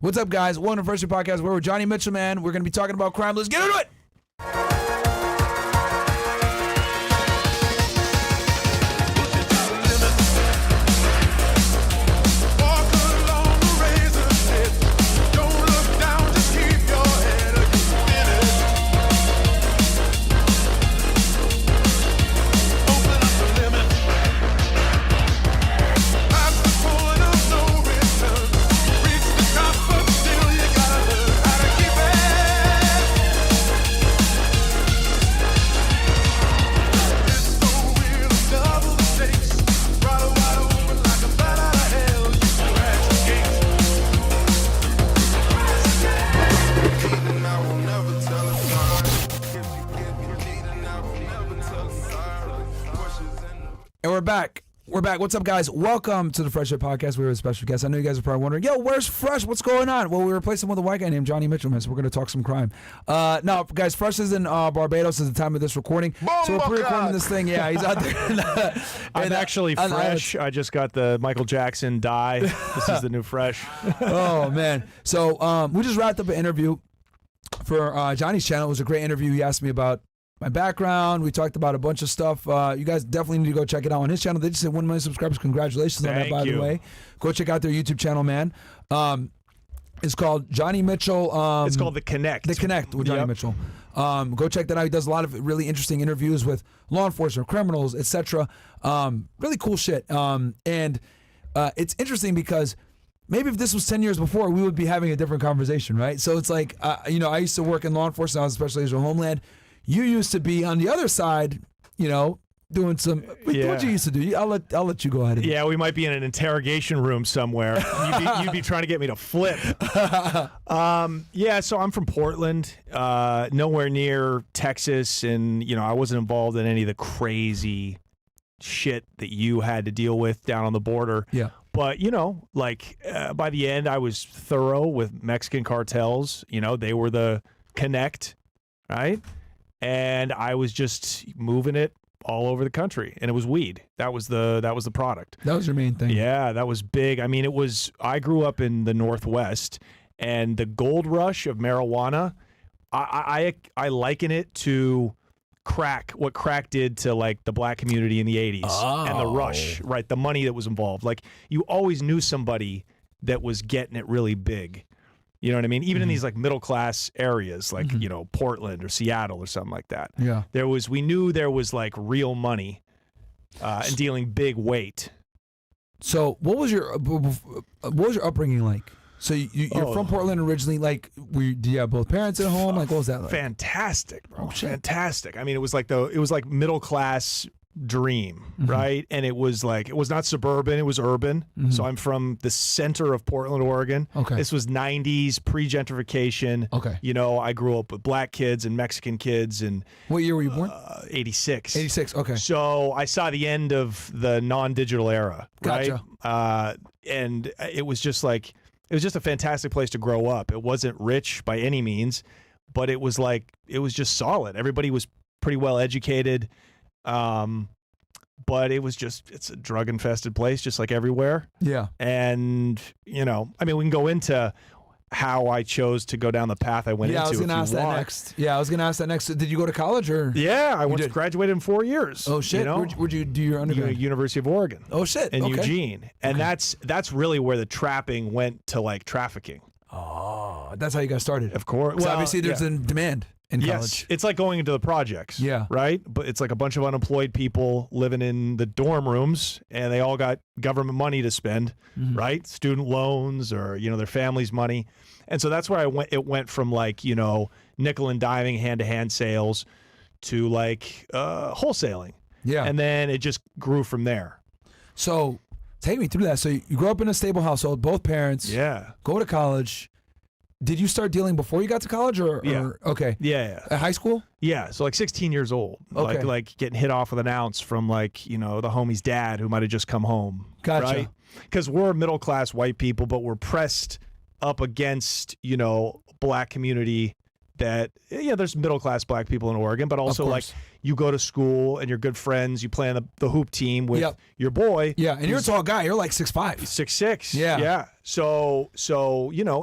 What's up, guys? Welcome to Fresh&Fit Podcast. We're with Johnny Mitchell, man. We're going to be talking about crime. Let's get into it. And we're back. What's up, guys? Welcome to the Fresh&Fit Podcast. We have a special guest. I know you guys are probably wondering, yo, where's Fresh? What's going on? Well, we replaced him with a white guy named Johnny Mitchell, man, so we're going to talk some crime. No, guys, Fresh is in Barbados at the time of this recording. So we're pre-recording this thing. Yeah, he's out there. I'm actually fresh. I just got the Michael Jackson dye. This is the new Fresh. Oh, man. So we just wrapped up an interview for Johnny's channel. It was a great interview. He asked me about my background. We talked about a bunch of stuff. You guys definitely need to go check it out on his channel. They just hit 1 million subscribers. Congratulations on that, by the way. Go check out their YouTube channel, man. It's called Johnny Mitchell. It's called The Connect. The Connect with Johnny Mitchell. Go check that out. He does a lot of really interesting interviews with law enforcement, criminals, etc. Really cool shit. And it's interesting because maybe if this was 10 years before, we would be having a different conversation, right? So it's like, I used to work in law enforcement. I was special agent of Homeland. You used to be on the other side, doing some. What you used to do? I'll let you go ahead. Yeah, we might be in an interrogation room somewhere. You'd be trying to get me to flip. So I'm from Portland, nowhere near Texas, and I wasn't involved in any of the crazy shit that you had to deal with down on the border. Yeah. But by the end, I was thorough with Mexican cartels. They were the connect, right? And I was just moving it all over the country, and it was weed. That was the product. That was your main thing. Yeah, that was big. I mean, I grew up in the Northwest, and the gold rush of marijuana, I liken it to crack, what crack did to like the black community in the 80s and the rush, right? The money that was involved. Like, you always knew somebody that was getting it really big. You know what I mean? Even in these like middle class areas, like Portland or Seattle or something like that. Yeah, we knew there was like real money and dealing big weight. So what was your upbringing like? So you're from Portland originally. Like, do you have both parents at home? Like, what was that like? Fantastic, bro. Fantastic. I mean, it was like middle class dream, right? And it was not suburban, it was urban. So I'm from the center of Portland, Oregon. Okay. This was 90s pre-gentrification. Okay. I grew up with black kids and Mexican kids. And what year were you born? 86. 86. Okay. So I saw the end of the non-digital era, right? Gotcha. And it was just a fantastic place to grow up. It wasn't rich by any means, but it was just solid. Everybody was pretty well educated. But it's a drug infested place, just like everywhere. Yeah. And, we can go into how I chose to go down the path I went into. I was going to ask that next. Yeah, I was going to ask that next. Did you go to college or? Yeah, I graduated in 4 years. Oh shit. Where'd you do your undergrad? University of Oregon. Oh shit. In Eugene. And that's really where the trapping went to like trafficking. Oh, that's how you got started. Of course. Well, obviously there's a demand in college. It's like going into the projects. Yeah. Right? But it's like a bunch of unemployed people living in the dorm rooms, and they all got government money to spend, right? Student loans or, their family's money. And so that's where it went from like, nickel and diming, hand-to-hand sales to like wholesaling. Yeah. And then it just grew from there. So take me through that. So you grew up in a stable household, both parents. Yeah. Go to college. Did you start dealing before you got to college or okay. Yeah. At high school? Yeah. So like 16 years old. Okay. Like getting hit off with an ounce from like, the homie's dad who might have just come home. Gotcha. Right? Because we're middle class white people, but we're pressed up against, black community that, there's middle-class black people in Oregon, but also like you go to school and you're good friends. You play on the hoop team with your boy. Yeah, and you're a tall guy. You're like 6'5". 6'6". Yeah. So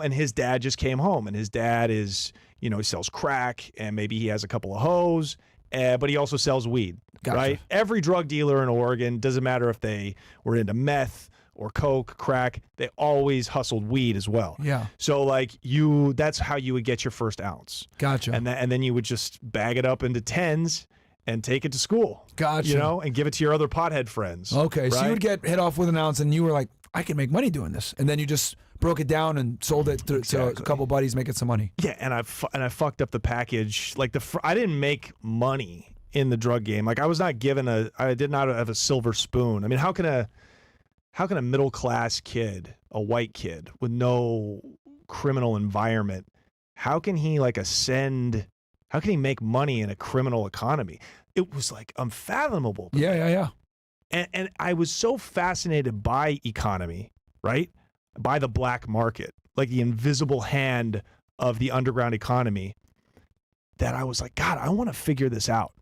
and his dad just came home, and his dad is, he sells crack, and maybe he has a couple of hoes, but he also sells weed, right? Every drug dealer in Oregon, doesn't matter if they were into meth or coke, crack, they always hustled weed as well. Yeah. So like that's how you would get your first ounce. Gotcha. And then you would just bag it up into 10s and take it to school. Gotcha. And give it to your other pothead friends. Okay, right? so you would get hit off with an ounce, and you were like, I can make money doing this, and then you just broke it down and sold it to a couple buddies, making some money. Yeah, and I fucked up the package. Like I didn't make money in the drug game. Like I was not given I did not have a silver spoon. I mean, how can a middle class kid, a white kid with no criminal environment, how can he how can he make money in a criminal economy? It was like unfathomable. Yeah. And I was so fascinated by economy, right? By the black market, like the invisible hand of the underground economy, that I was like, God, I want to figure this out.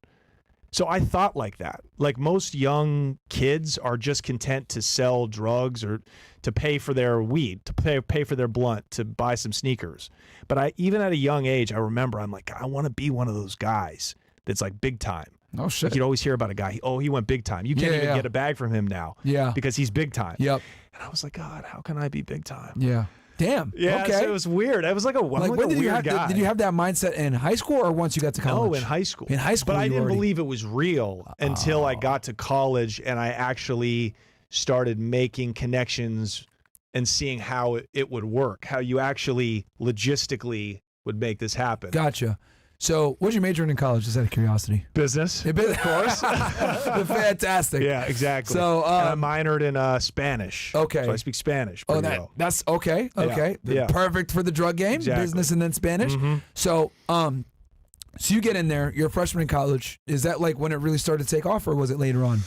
So I thought like that. Like most young kids are just content to sell drugs or to pay for their weed, to pay for their blunt, to buy some sneakers. But even at a young age, I remember I'm like, I want to be one of those guys that's like big time. Oh, shit. Like you'd always hear about a guy, he went big time. You can't even get a bag from him now. Yeah. Because he's big time. Yep. And I was like, God, how can I be big time? Yeah. Damn. Yeah, okay. so it was weird. I was like when did weird you have guy. Did you have that mindset in high school or once you got to college? No, in high school. In high school, but I didn't believe it was real until I got to college and I actually started making connections and seeing how it would work, how you actually logistically would make this happen. Gotcha. So, what did you major in college? Just out of curiosity. Business, of course. Fantastic. Yeah, exactly. So, and I minored in Spanish. Okay. So I speak Spanish pretty well. That's okay. Okay. Yeah. Perfect for the drug game. Exactly. Business and then Spanish. Mm-hmm. So, so you get in there. You're a freshman in college. Is that like when it really started to take off, or was it later on?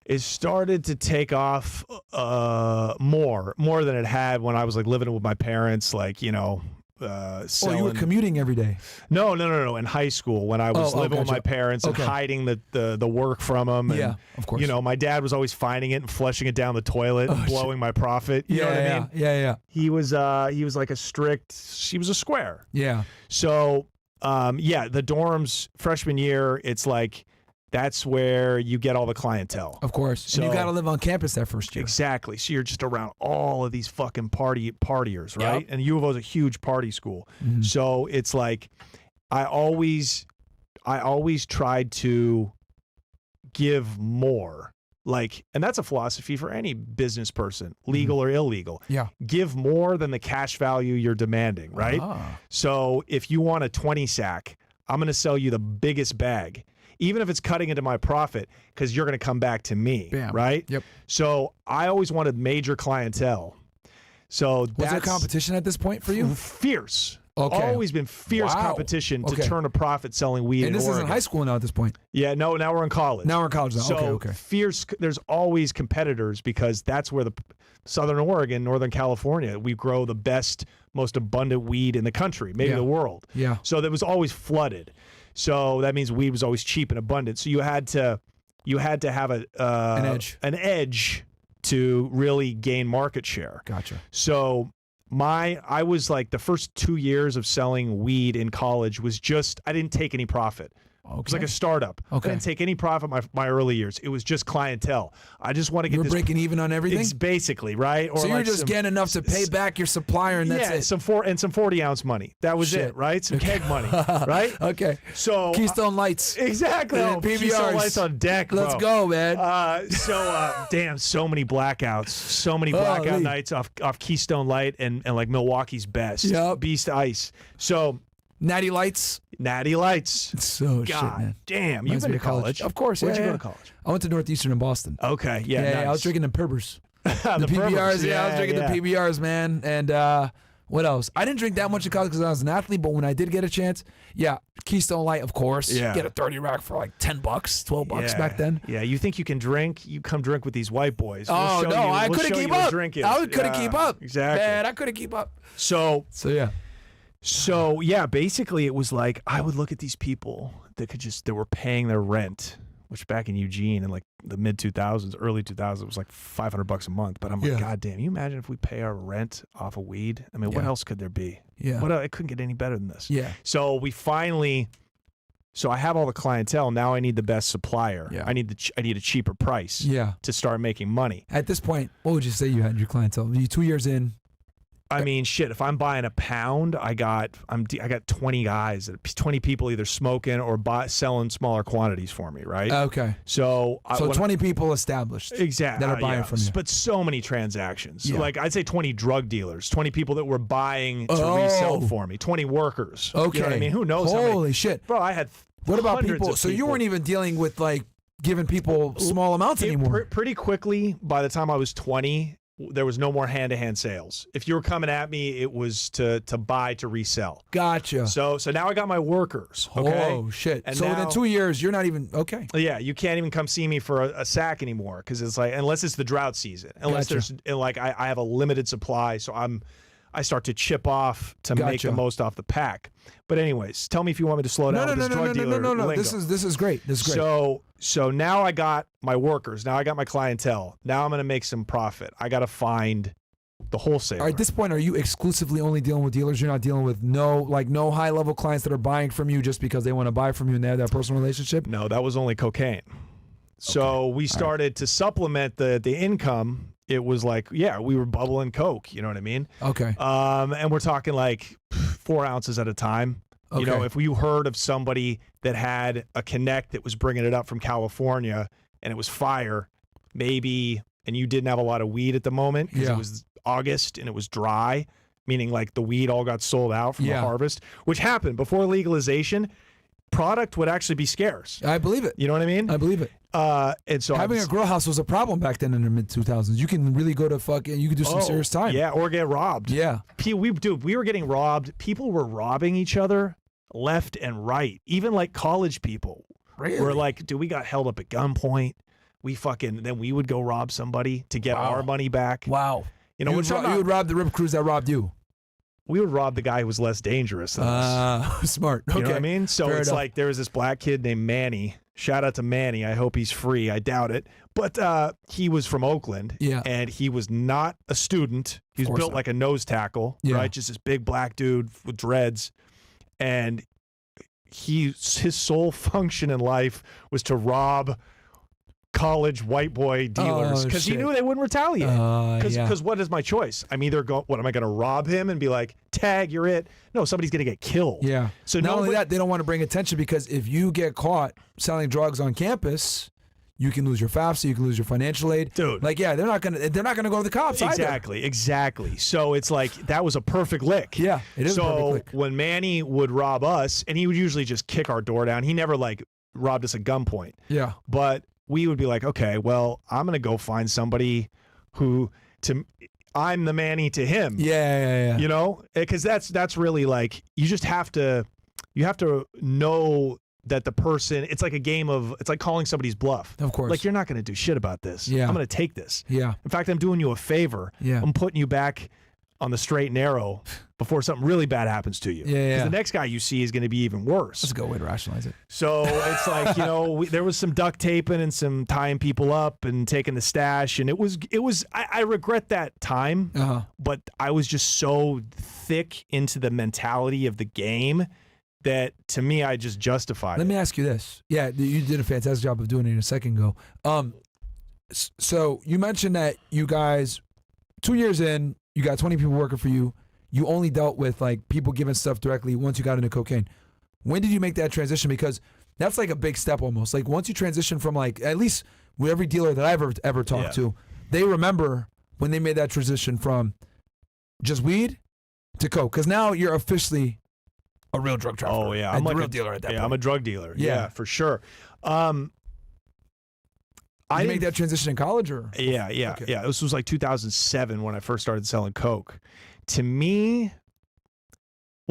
It started to take off more than it had when I was like living with my parents, like selling. You were commuting every day. No. In high school, when I was living with my parents and hiding the work from them. And, of course. My dad was always finding it and flushing it down the toilet and blowing my profit. You know what I mean? Yeah. He was like he was a square. Yeah. So the dorms freshman year, it's like that's where you get all the clientele. Of course. So, and you got to live on campus that first year. Exactly. So you're just around all of these fucking partiers, right? Yep. And U of O is a huge party school. Mm-hmm. So it's like I always tried to give more. And that's a philosophy for any business person, legal or illegal. Yeah. Give more than the cash value you're demanding, right? So if you want a 20 sack, I'm going to sell you the biggest bag, even if it's cutting into my profit, because you're going to come back to me, right? Yep. So I always wanted major clientele. So was there competition at this point for you? Fierce. Okay. Always been fierce competition to turn a profit selling weed in Oregon. And this isn't high school now at this point. Yeah, no, now we're in college. Now. So okay. Fierce, there's always competitors because that's where the Southern Oregon, Northern California, we grow the best, most abundant weed in the country, maybe the world. Yeah. So that was always flooded. So that means weed was always cheap and abundant. So you had to have an edge to really gain market share. Gotcha. So I was like the first 2 years of selling weed in college was just, I didn't take any profit. Okay. It was like a startup. Okay. I didn't take any profit my early years. It was just clientele. I just want to get you were breaking even on everything? Basically, right? Or so you're just getting enough to pay back your supplier and that's it? Some 40-ounce money. That was it, right? Some keg money, right? Okay. So Keystone Lights. Exactly. PBRs. Lights on deck, bro. Let's go, man. Damn, so many blackouts. So many blackout nights off Keystone Light and like Milwaukee's Best. Yep. Beast Ice. So Natty Lights. So shit, man. Damn, you've been to college. Of course. Where'd you go to college? I went to Northeastern in Boston. Okay, Yeah, nice. I was drinking the Perbers. the PBRs. Yeah, I was drinking the PBRs, man. And what else? I didn't drink that much in college because I was an athlete, but when I did get a chance, Keystone Light, of course. Yeah. Get a 30 rack for like $10, $12 back then. Yeah, you think you can drink? You come drink with these white boys. I couldn't keep up. I couldn't keep up. Exactly. Man, I couldn't keep up. So So yeah, basically it was like I would look at these people that were paying their rent, which back in Eugene in like the mid 2000s, early 2000s, it was like $500 a month. But I'm like, God damn, you imagine if we pay our rent off of weed? I mean, what else could there be? Yeah. It couldn't get any better than this. Yeah. So we finally. So I have all the clientele. Now I need the best supplier. Yeah. I need a cheaper price. Yeah. To start making money. At this point, what would you say you had your clientele? You 2 years in. I mean, shit. If I'm buying a pound, I got 20 guys, 20 people either smoking or selling smaller quantities for me, right? Okay. So 20 people established. Exactly. That are buying from you. But so many transactions. Yeah. Like I'd say 20 drug dealers, 20 people that were buying to resell for me, 20 workers. Okay. You know what I mean? Who knows? Holy shit. Bro, I had. What about hundreds people? of So you weren't even dealing with like giving people small amounts anymore. Pretty quickly, by the time I was 20, there was no more hand-to-hand sales. If you were coming at me, it was to buy to resell. Gotcha. So now I got my workers. Okay? Oh shit! And so now, within 2 years, you're not even okay. Yeah, you can't even come see me for a sack anymore because it's like unless it's the drought season, unless Gotcha. there's like I have a limited supply, so I start to chip off to make the most off the pack. But anyways, tell me if you want me to slow down with this drug dealer lingo. This is great. This is great. So now I got my workers. Now I got my clientele. Now I'm going to make some profit. I got to find the wholesaler. All right, at this point, are you exclusively only dealing with dealers? You're not dealing with no high level clients that are buying from you just because they want to buy from you and they have that personal relationship? No, that was only cocaine. So we started to supplement the income. It was like, we were bubbling coke. You know what I mean? Okay. And we're talking like 4 ounces at a time. Okay. You know, if you heard of somebody that had a connect that was bringing it up from California and it was fire, maybe, and you didn't have a lot of weed at the moment because it was August and it was dry, meaning like the weed all got sold out from the harvest, which happened before legalization. Product would actually be scarce. I believe it. You know what I mean? I believe it. And so having a grow house was a problem back then in the mid 2000s. You can really go to you can do some serious time. Yeah, or get robbed. Yeah. We were getting robbed. People were robbing each other left and right. Even like college people were like, dude, we got held up at gunpoint. Then we would go rob somebody to get our money back. Wow. You know, you would rob the rip crews that robbed you. We would rob the guy who was less dangerous than us. Smart. Okay. You know what I mean? So Fair it's enough. like there was this black kid named Manny. Shout out to Manny. I hope he's free. I doubt it. But he was from Oakland. Yeah. And he was not a student. He was built like a nose tackle, right? Just this big black dude with dreads. And his sole function in life was to rob college white boy dealers because he knew they wouldn't retaliate. Because what is my choice? I'm either what am I going to rob him and be like, tag, you're it? No, somebody's going to get killed. Yeah. So not only that, they don't want to bring attention because if you get caught selling drugs on campus, you can lose your FAFSA, you can lose your financial aid. Dude. Like, they're not gonna go to the cops Exactly. So it's like that was a perfect lick. Yeah, it is a perfect lick. So when Manny would rob us, and he would usually just kick our door down. He never like robbed us at gunpoint. Yeah. But we would be like, okay, well, I'm going to go find somebody I'm the Manny to him. Yeah. You know, because that's really like, you have to know that the person, it's like a game of, it's like calling somebody's bluff. Of course. Like, you're not going to do shit about this. Yeah. I'm going to take this. Yeah. In fact, I'm doing you a favor. Yeah. I'm putting you back on the straight and narrow before something really bad happens to you. Yeah. Because the next guy you see is going to be even worse. That's a good way to rationalize it. So it's like, there was some duct taping and some tying people up and taking the stash. And it was, I regret that time, but I was just so thick into the mentality of the game that to me, I just justified it. Let me ask you this. Yeah, you did a fantastic job of doing it a second ago. So you mentioned that you guys, 2 years in, you got 20 people working for you. You only dealt with like people giving stuff directly once you got into cocaine. When did you make that transition? Because that's like a big step almost. Like once you transition from like, at least with every dealer that I've ever talked to, they remember when they made that transition from just weed to coke. Because now you're officially a real drug trafficker. Oh yeah, I'm like a real dealer at that point. I'm a drug dealer. Yeah, for sure. Did you make that transition in college or? Yeah. This was like 2007 when I first started selling coke. To me,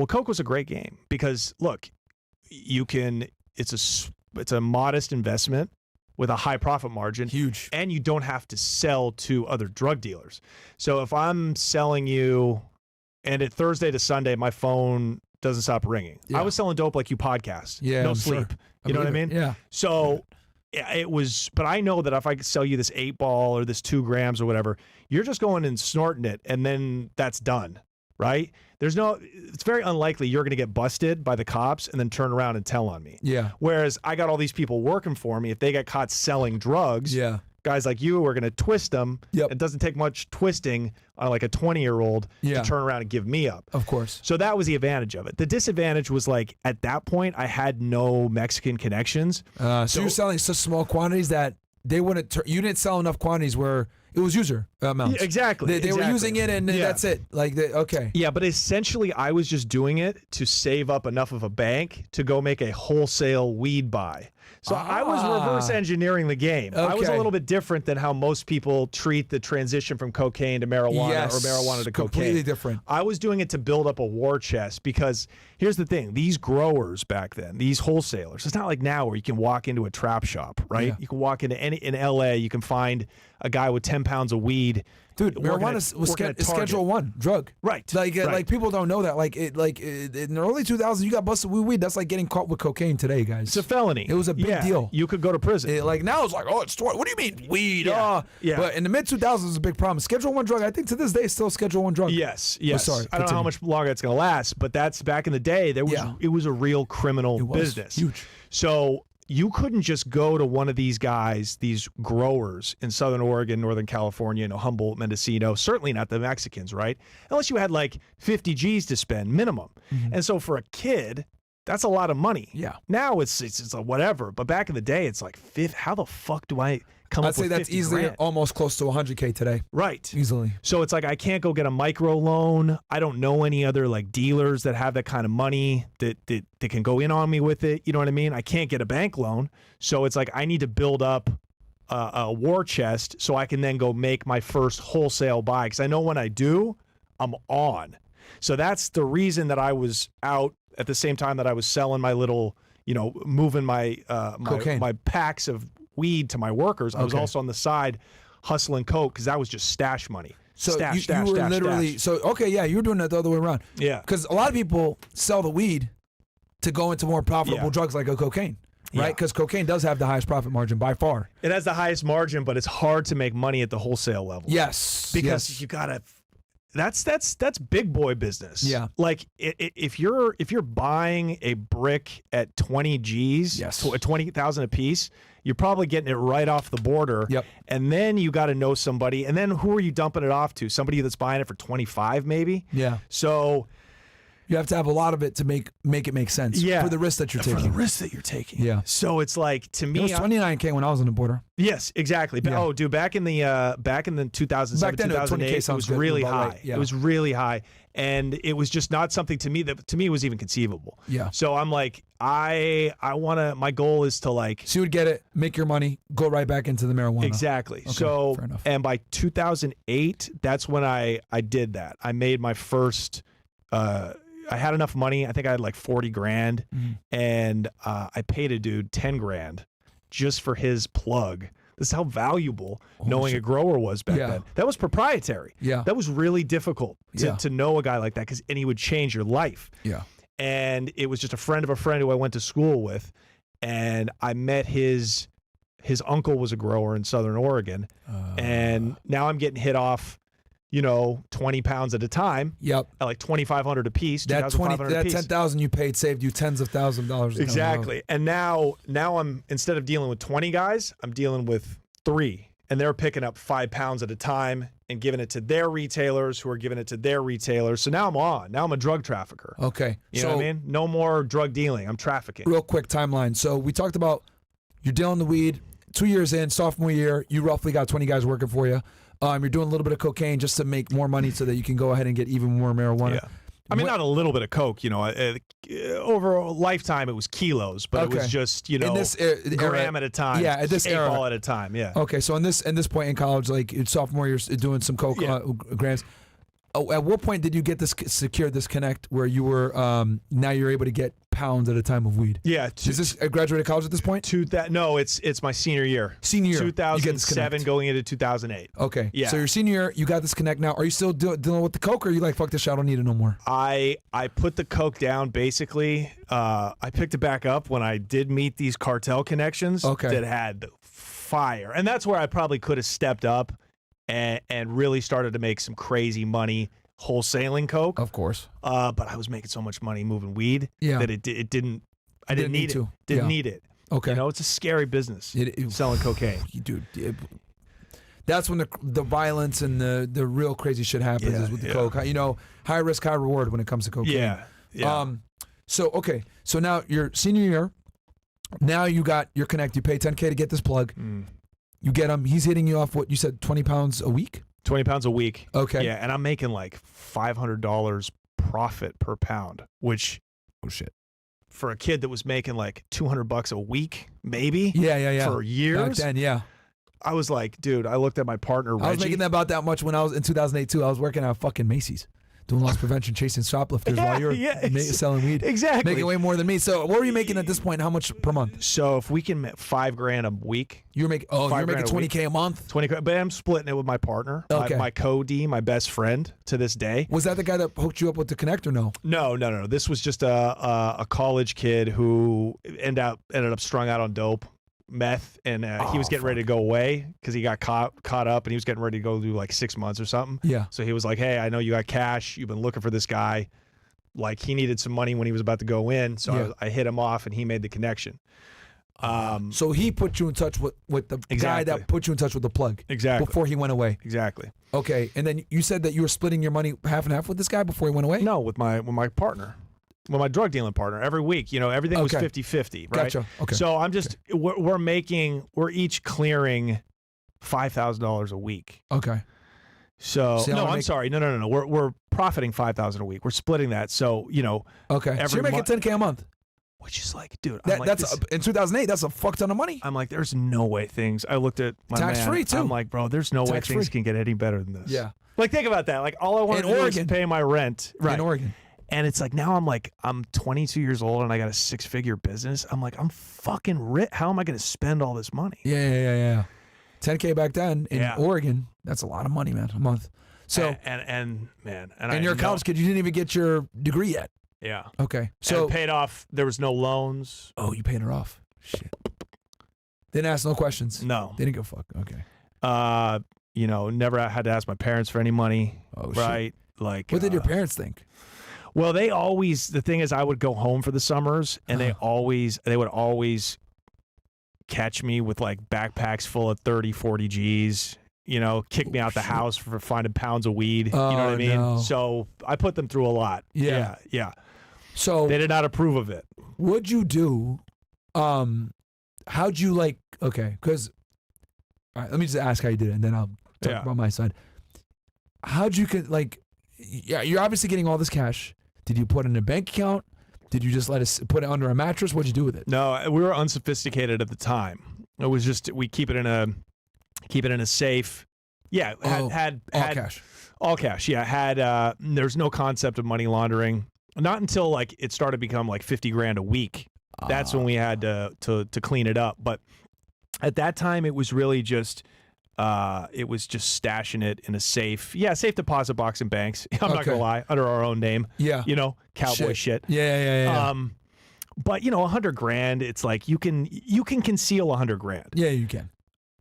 coke was a great game because look, it's a modest investment with a high profit margin. Huge. And you don't have to sell to other drug dealers. So if I'm selling you, and at Thursday to Sunday, my phone doesn't stop ringing. Yeah. I was selling dope like you podcast. Yeah, no I'm sleep. sure. You know what I believe mean? it. Yeah. So it was, but I know that if I could sell you this 8 ball or this 2 grams or whatever, you're just going and snorting it, and then that's done, right? It's very unlikely you're going to get busted by the cops and then turn around and tell on me. Yeah. Whereas I got all these people working for me. If they get caught selling drugs, Yeah. guys like you are going to twist them. Yep. It doesn't take much twisting on like a 20-year-old Yeah. to turn around and give me up. Of course. So that was the advantage of it. The disadvantage was like at that point I had no Mexican connections. So you're selling such small quantities that they wouldn't. You didn't sell enough quantities where it was user amounts. Yeah, exactly. They were using it, and that's it. Like, okay. Yeah, but essentially, I was just doing it to save up enough of a bank to go make a wholesale weed buy. So I was reverse engineering the game. I was a Okay. little bit different than how most people treat the transition from cocaine to marijuana or marijuana to cocaine. Completely different. I was doing it to build up a war chest because here's the thing. These growers back then, these wholesalers, it's not like now where you can walk into a trap shop, right? Yeah. You can walk into in LA, you can find a guy with 10 pounds of weed. Dude, working marijuana at is Target. Schedule 1 drug. Right. Like people don't know that. Like in the early 2000s, you got busted with weed. That's like getting caught with cocaine today, guys. It's a felony. It was a big deal. You could go to prison. Like now it's like, oh, it's what do you mean weed? Yeah. Yeah. But in the mid 2000s, it was a big problem. Schedule 1 drug. I think to this day, it's still Schedule 1 drug. Yes. sorry, I don't know how much longer it's going to last, but that's back in the day. It was a real criminal business. Huge. So you couldn't just go to one of these guys, these growers in Southern Oregon, Northern California, Humboldt, Mendocino, certainly not the Mexicans, right? Unless you had like 50 G's to spend minimum. Mm-hmm. And so for a kid, that's a lot of money. Yeah. Now it's a whatever, but back in the day, it's like, how the fuck do I come up I'd say with that's 50 easily grand? almost close to 100K today. Right. Easily. So it's like I can't go get a micro loan. I don't know any other like dealers that have that kind of money that can go in on me with it. You know what I mean? I can't get a bank loan. So it's like I need to build up a war chest so I can then go make my first wholesale buy. Because I know when I do, I'm on. So that's the reason that I was out at the same time that I was selling my little, moving my my packs of weed to my workers. I was also on the side hustling coke because that was just stash money. So stash, you were literally stash. You were doing that the other way around. Yeah. Because a lot of people sell the weed to go into more profitable drugs like a cocaine, right? Because cocaine does have the highest profit margin by far. It has the highest margin, but it's hard to make money at the wholesale level. Yes. Because you gotta. That's big boy business. Yeah. Like if you're buying a brick at 20 G's, Yes. 20,000 a piece, you're probably getting it right off the border. Yep. And then you got to know somebody, and then who are you dumping it off to? Somebody that's buying it for 25, maybe. Yeah. So you have to have a lot of it to make it make sense. Yeah. For the risk that you're taking. For the risk that you're taking. Yeah. So it's like to me, It was 29K when I was on the border. yes, exactly. Yeah. Oh, dude, back in the 2007, Back then, 2008, 20K it sounds was good, really about high. right, yeah. It was really high, and it was just not something to me that to me was even conceivable. Yeah. So I'm like, I want to. My goal is to like So you would get it, make your money, go right back into the marijuana. exactly. Okay, So fair enough. and by 2008, that's when I did that. I made my first. I had enough money. I think I had like 40 grand, and I paid a dude 10 grand just for his plug. This is how valuable knowing a grower was back then. That was proprietary. Yeah. That was really difficult to know a guy like that and he would change your life. Yeah. And it was just a friend of a friend who I went to school with, and I met his uncle was a grower in Southern Oregon, and now I'm getting hit off 20 pounds at a time. Yep. At like 2,500 a piece. That 2,500 a that piece. 10,000 you paid saved you tens of thousands of dollars. Exactly. And now I'm instead of dealing with 20 guys, I'm dealing with 3, and they're picking up 5 pounds at a time and giving it to their retailers, who are giving it to their retailers. So now I'm on. Now I'm a drug trafficker. Okay. You know what I mean? No more drug dealing. I'm trafficking. Real quick timeline. So we talked about you're dealing the weed. 2 years in, sophomore year, you roughly got 20 guys working for you. You're doing a little bit of cocaine just to make more money so that you can go ahead and get even more marijuana. Yeah. I mean, not a little bit of coke, over a lifetime it was kilos, but it was just, in this gram at a time. Yeah, at this 8 era. ball at a time, yeah. Okay, so in this point in college, like sophomore year, you're doing some coke grams. At what point did you get this secured this connect where you were now you're able to get pounds at a time of weed. Yeah. Is this graduated college at this point? No, it's my senior year. Senior year. 2007 going into 2008. Okay. Yeah. So your senior year, you got this connect now. Are you still dealing with the coke, or are you like, fuck this shit, I don't need it no more? I put the coke down basically. I picked it back up when I did meet these cartel connections that had fire. And that's where I probably could have stepped up and really started to make some crazy money wholesaling coke. Of course. But I was making so much money moving weed that it didn't need it. Didn't need it. Okay. You know, it's a scary business selling cocaine. Dude, that's when the violence and the real crazy shit happens is with the coke. You know, high risk, high reward when it comes to cocaine. Yeah. So now your senior year, now you got your connect. You pay $10K to get this plug. You get him. He's hitting you off what you said, 20 pounds a week? 20 pounds a week. Okay. Yeah, and I'm making like $500 profit per pound, which for a kid that was making like $200 a week, maybe. Yeah. For years. Back then, yeah. I was like, dude, I looked at my partner, Reggie. I was making about that much when I was in 2008 too. I was working at fucking Macy's, doing loss prevention, chasing shoplifters while you were selling weed. Exactly. Making way more than me. So what were you making at this point? How much per month? So if we can make $5,000 a week. You're making $20K a month? 20, but I'm splitting it with my partner. Okay. My co-D, my best friend to this day. Was that the guy that hooked you up with the connect or no? No. This was just a college kid who ended up strung out on dope, meth, and he was getting ready to go away because he got caught up, and he was getting ready to go do like 6 months or something. Yeah. So he was like, hey, I know you got cash. You've been looking for this guy. Like, he needed some money when he was about to go in. So I hit him off, and he made the connection. So he put you in touch with the guy that put you in touch with the plug. Exactly. Before he went away. Exactly. Okay. And then you said that you were splitting your money half and half with this guy before he went away? No, with my partner. With my drug dealing partner every week. You know, everything was 50-50, right? Gotcha. Okay. So I'm just we're each clearing $5,000 a week. Okay. So I'm sorry. No. We're profiting $5,000 a week. We're splitting that. So, you know, okay. So you're making $10K a month. Which is like, dude, in 2008, that's a fuck ton of money. I'm like, there's no way things. I looked at my tax-free too. I'm like, bro, there's no way things can get any better than this. Yeah. Like, think about that. Like, all I want to do is pay my rent. Right. In Oregon. And it's like, now I'm 22 years old and I got a 6-figure business. I'm like, I'm fucking rich. How am I going to spend all this money? Yeah. 10K back then in Oregon, that's a lot of money, man, a month. So and you're a college kid, you didn't even get your degree yet. Yeah. Okay. So and paid off. There was no loans. Oh, you paid her off. Shit. Didn't ask no questions. No. Didn't go fuck. Okay. You know, never had to ask my parents for any money. Oh, right. Shit. Like, what did your parents think? Well, the thing is, I would go home for the summers, and they would always catch me with like backpacks full of 30, 40 G's, you know, kick me out the house for finding pounds of weed. Oh, you know what I mean? No. So I put them through a lot. Yeah. So they did not approve of it. What'd you do? How'd you because, all right, let me just ask how you did it, and then I'll talk about my side. How'd you you're obviously getting all this cash. Did you put it in a bank account? Did you just let us put it under a mattress? What'd you do with it? No, we were unsophisticated at the time. It was just we keep it in a safe. Yeah, had all cash. All cash. Yeah, there's no concept of money laundering. Not until like it started to become like $50,000 a week. That's when we had to clean it up. But at that time, it was really just. It was just stashing it in a safe deposit box in banks. I'm not gonna lie, under our own name. Yeah, you know, cowboy shit. Yeah. But you know, $100,000. It's like you can conceal $100,000. Yeah, you can.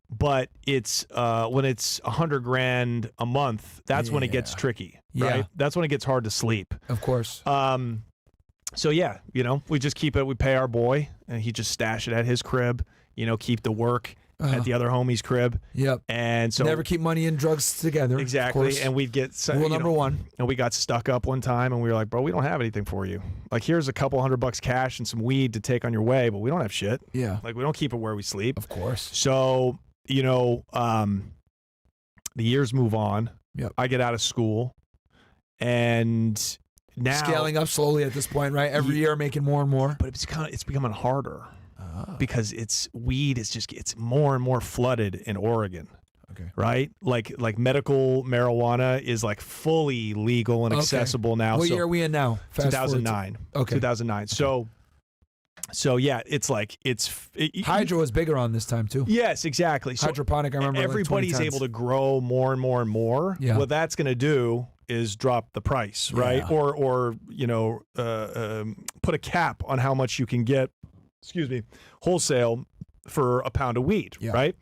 But it's when it's $100,000 a month, that's when it gets tricky. Right? Yeah, that's when it gets hard to sleep. Of course. So yeah, you know, we just keep it. We pay our boy, and he just stash it at his crib. You know, keep the work. At the other homie's crib. Yep. And so never keep money and drugs together. Exactly. And we'd get rule number one. And we got stuck up one time, and we were like, bro, we don't have anything for you. Like, here's a couple $100 cash and some weed to take on your way, but we don't have shit. Yeah. Like, we don't keep it where we sleep. Of course. So, you know, the years move on. Yep. I get out of school, and now scaling up slowly at this point, right? Every year making more and more. But it's becoming harder. Because weed is it's more and more flooded in Oregon. Okay. Right? Like medical marijuana is like fully legal and accessible now. What year are we in now? 2009. Okay. 2009. So So yeah, it's like Hydro is bigger on this time too. Yes, exactly. So hydroponic, I remember everybody's like able to grow more and more and more. Yeah. What that's going to do is drop the price, right? Yeah. Or put a cap on how much you can get, wholesale for a pound of weed, right?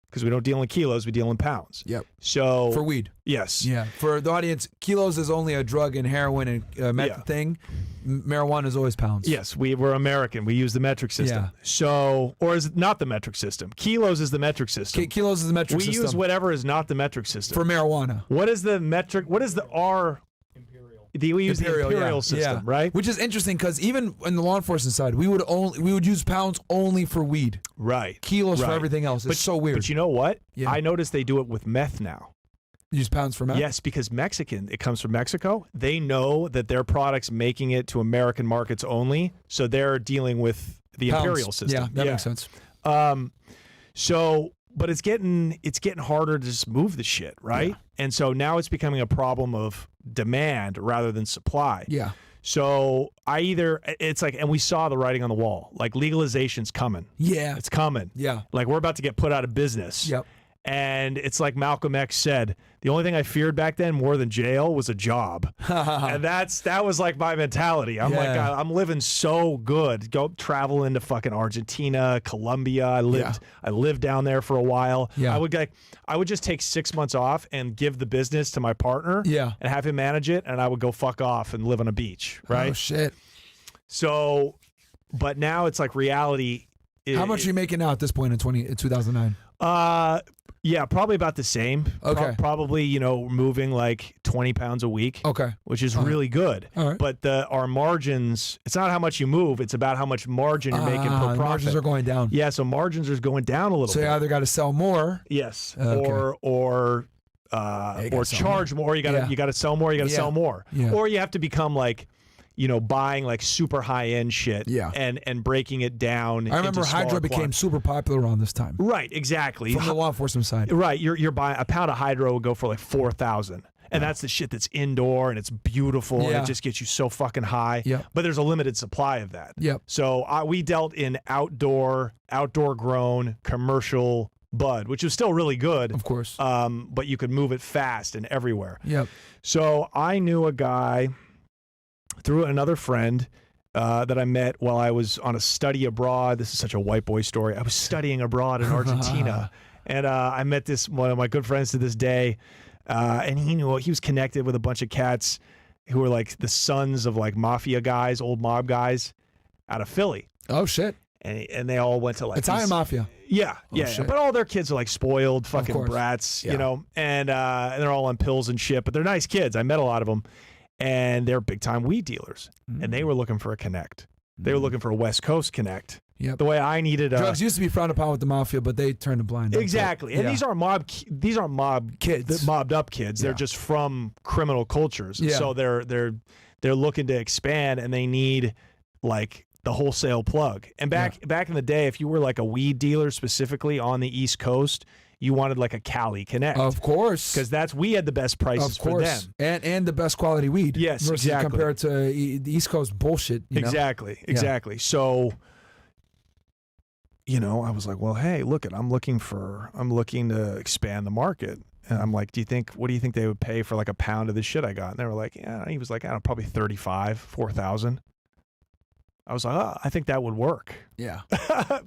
Because we don't deal in kilos, we deal in pounds. Yep. So for weed. Yes. Yeah. For the audience, kilos is only a drug and heroin and meth thing. Marijuana is always pounds. Yes, we're American. We use the metric system. Yeah. So, or is it not the metric system? Kilos is the metric system. Kilos is the metric system. We use whatever is not the metric system. For marijuana. What is the metric? What is the R? We use the imperial system, right? Which is interesting because even in the law enforcement side, we would use pounds only for weed. Right. Kilos for everything else. It's so weird. But you know what? Yeah. I noticed they do it with meth now. Use pounds for meth? Yes, because it comes from Mexico. They know that their product's making it to American markets only, so they're dealing with the pounds. imperial system. Yeah, that makes sense. But it's getting harder to just move the shit, right? Yeah. And so now it's becoming a problem of demand rather than supply. Yeah. So it's like, and we saw the writing on the wall, like legalization's coming. Yeah. It's coming. Yeah. Like we're about to get put out of business. Yep. And it's like Malcolm X said, the only thing I feared back then more than jail was a job. And that was like my mentality. I'm like, I'm living so good. Go travel into fucking Argentina, Colombia. I lived down there for a while. Yeah. I would just take 6 months off and give the business to my partner and have him manage it, and I would go fuck off and live on a beach, right? Oh shit. So, but now it's like reality. How much are you making now at this point in 2009? Yeah, probably about the same. Okay. Probably, moving like 20 pounds a week. Okay. Which is really good. All right. But our margins, it's not how much you move, it's about how much margin you're making per profit. Margins are going down. Yeah, so margins are going down a little bit. So you either got to sell more. Yes. Okay. Or charge more. You got to sell more, you got to sell more. Yeah. Or you have to become like, buying like super high end shit and breaking it down. I remember Hydro became super popular around this time. Right, exactly. From the law enforcement side. Right, you're buying a pound of Hydro will go for like $4,000. And that's the shit that's indoor and it's beautiful and it just gets you so fucking high. Yep. But there's a limited supply of that. Yep. So we dealt in outdoor grown commercial bud, which was still really good. Of course. But you could move it fast and everywhere. Yep. So I knew a guy through another friend that I met while I was on a study abroad. This is such a white boy story. I was studying abroad in Argentina, and I met one of my good friends to this day, and he was connected with a bunch of cats who were like the sons of like mafia guys, old mob guys out of Philly. Oh, shit. And they all went to like Italian mafia. Yeah, Shit. But all their kids are like spoiled fucking brats, Yeah. and they're all on pills and shit, but they're nice kids. I met a lot of them. And they're big time weed dealers, and they were looking for a connect. They were looking for a West Coast connect. Yep. The way I needed drugs used to be frowned upon with the mafia, but they turned a blind eye. Exactly. And these aren't mob kids, mobbed up kids. They're just from criminal cultures. Yeah. So they're looking to expand, and they need like the wholesale plug. And back in the day, if you were like a weed dealer specifically on the East Coast, you wanted like a Cali Connect. Of course. Because we had the best prices for them. And the best quality weed. Yes, exactly. Compared to the East Coast bullshit. Exactly. So, I was like, well, hey, look, I'm looking to expand the market. And I'm like, what do you think they would pay for like a pound of this shit I got? And they were like, yeah, he was like, I don't know, probably 35, 4,000. I was like, I think that would work. Yeah.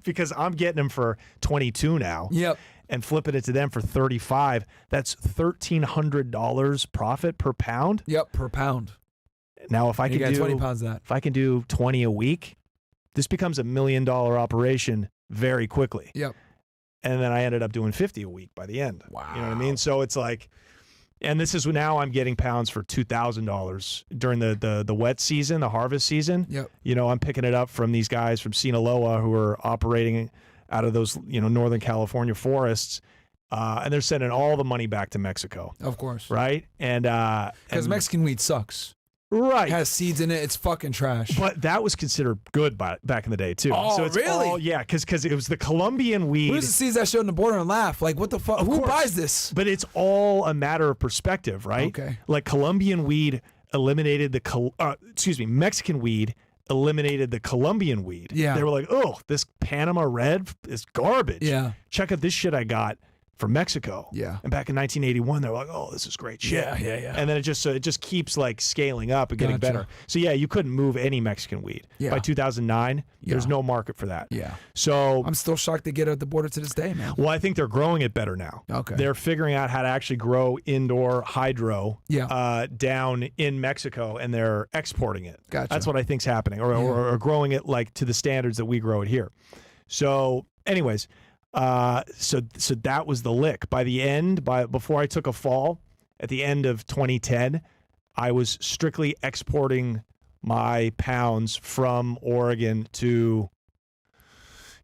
Because I'm getting them for 22 now. Yep. And flipping it to them for 35. That's $1,300 profit per pound. Yep, per pound. Now, if I can do 20 pounds of that. If I can do 20 a week, this becomes $1 million operation very quickly. Yep. And then I ended up doing 50 a week by the end. Wow. You know what I mean? So it's like, and this is now I'm getting pounds for $2,000 during the wet season, the harvest season. Yep. I'm picking it up from these guys from Sinaloa who are operating out of those, Northern California forests, and they're sending all the money back to Mexico. Of course. Right? And because Mexican weed sucks. Right. It has seeds in it. It's fucking trash. But that was considered good back in the day, too. Oh, so it's really? Because it was the Colombian weed. Who's the seeds that showed on the border and laugh? Like, what the fuck? Who buys this? But it's all a matter of perspective, right? Okay. Like Colombian weed eliminated Mexican weed eliminated the Colombian weed. Yeah. They were like, oh, this Panama Red is garbage. Yeah. Check out this shit I got from Mexico. Yeah. And back in 1981, they were like, oh, this is great shit. Yeah. And then it just keeps like scaling up and getting Gotcha. better. So yeah, you couldn't move any Mexican weed. Yeah. By 2009, there's Yeah. no market for that. Yeah. So I'm still shocked they get it at the border to this day, man. well, I think they're growing it better now. Okay. They're figuring out how to actually grow indoor hydro down in Mexico, and they're exporting it. Gotcha. That's what I think's happening, or growing it like to the standards that we grow it here. So anyways, so that was the lick. Before I took a fall, at the end of 2010, I was strictly exporting my pounds from Oregon to,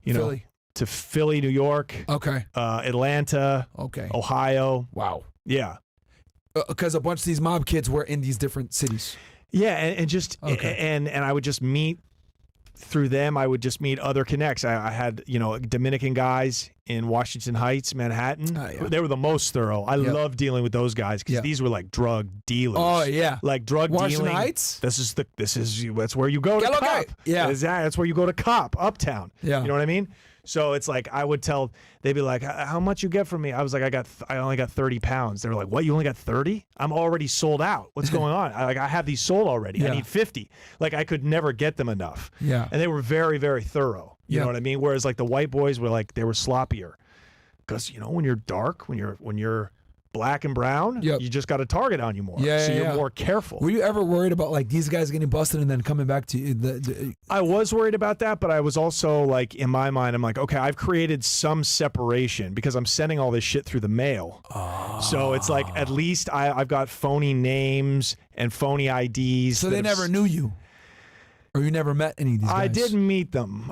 Philly. to Philly, New York, Okay. Atlanta, Okay. Ohio. Wow. Yeah. Because a bunch of these mob kids were in these different cities. Yeah, and just Okay. and I would just meet through them. I would just meet other connects. I had Dominican guys in Washington Heights, Manhattan. Yeah. They were the most thorough. I Yep. love dealing with those guys because Yep. these were like drug dealers. Oh yeah. Like drug Washington dealing. Heights? That's where you go to Yellow cop. guy. Yeah. That's where you go to cop uptown. Yeah. You know what I mean? So it's like I would tell, they'd be like, how much you get from me? I was like, I only got 30 pounds. They were like, what? You only got 30? I'm already sold out. What's going on? I have these sold already. Yeah. I need 50. Like I could never get them enough. Yeah. And they were very, very thorough. You Yeah. know what I mean? Whereas like the white boys were like, they were sloppier. Because when you're dark, when you're black and brown, Yep. you just got a target on you more. Yeah, so yeah, you're yeah. more careful. Were you ever worried about like these guys getting busted and then coming back to you? I was worried about that, but I was also like, in my mind, I'm like, okay, I've created some separation because I'm sending all this shit through the mail. So it's like, at least I've got phony names and phony IDs. So they never knew you, or you never met any of these guys. I did meet them.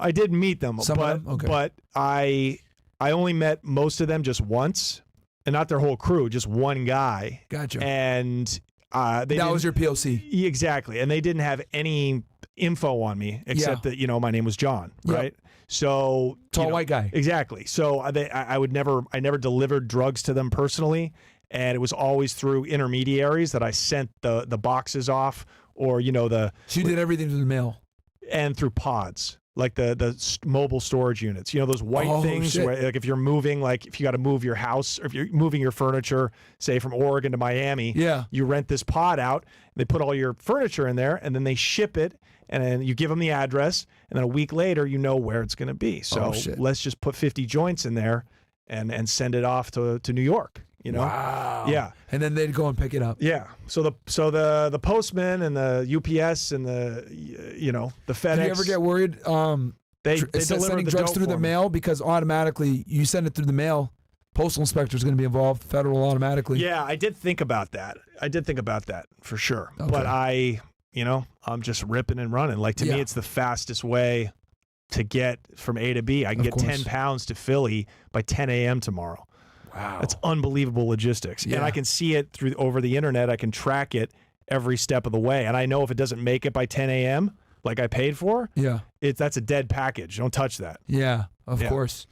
Some but, of them? Okay. But I only met most of them just once, and not their whole crew, just one guy. Gotcha. And that was your POC. Exactly. And they didn't have any info on me except that, my name was John, right? So Tall white guy. Exactly. So I never delivered drugs to them personally, and it was always through intermediaries that I sent the boxes off, or So you did everything through the mail. and through pods. Like the mobile storage units, those white things shit. where, like, if you're moving, like if you got to move your house, or if you're moving your furniture, say from Oregon to Miami, Yeah. you rent this pod out, they put all your furniture in there, and then they ship it, and then you give them the address, and then a week later, you know where it's going to be. So let's just put 50 joints in there and send it off to New York, Wow. Yeah. And then they'd go and pick it up. Yeah. So the postman and the UPS and the FedEx. Did you ever get worried? They Sending delivered the drugs dope through the for me. mail, because automatically you send it through the mail, postal inspector is going to be involved, federal automatically. Yeah, I did think about that. For sure. Okay. But I'm just ripping and running. Like, to me, it's the fastest way to get from A to B. I can Of get course. 10 pounds to Philly by 10 a.m. tomorrow. Wow. That's unbelievable logistics. Yeah. And I can see it over the internet. I can track it every step of the way. And I know if it doesn't make it by 10 a.m., like I paid for, Yeah. that's a dead package. Don't touch that. Yeah. Of Yeah. course.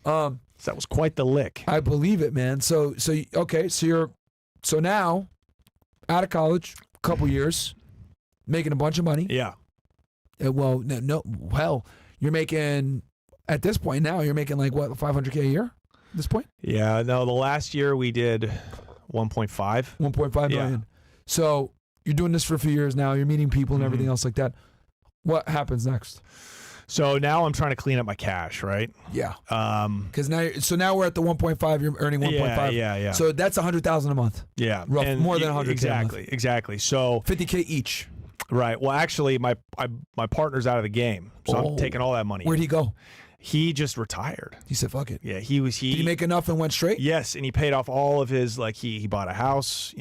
So that was quite the lick. I believe it, man. So you're now out of college, a couple years, making a bunch of money. Yeah. You're making, at this point now, you're making like what, $500K a year at this point? Yeah. No, the last year we did 1.5. 1.5 Yeah. million. So you're doing this for a few years now. You're meeting people and everything else like that. What happens next? So now I'm trying to clean up my cash, right? Yeah. Because Now we're at the 1.5. You're earning 1.5. Yeah. So that's $100,000 a month. Yeah, Rough, and more than 100K a month. Exactly. So $50K each. right. Well, actually, my partner's out of the game, so I'm taking all that money. Where'd he go? He just retired. He said, "Fuck it." Yeah, Did he make enough and went straight? Yes, and he paid off all of his, like, he bought a house,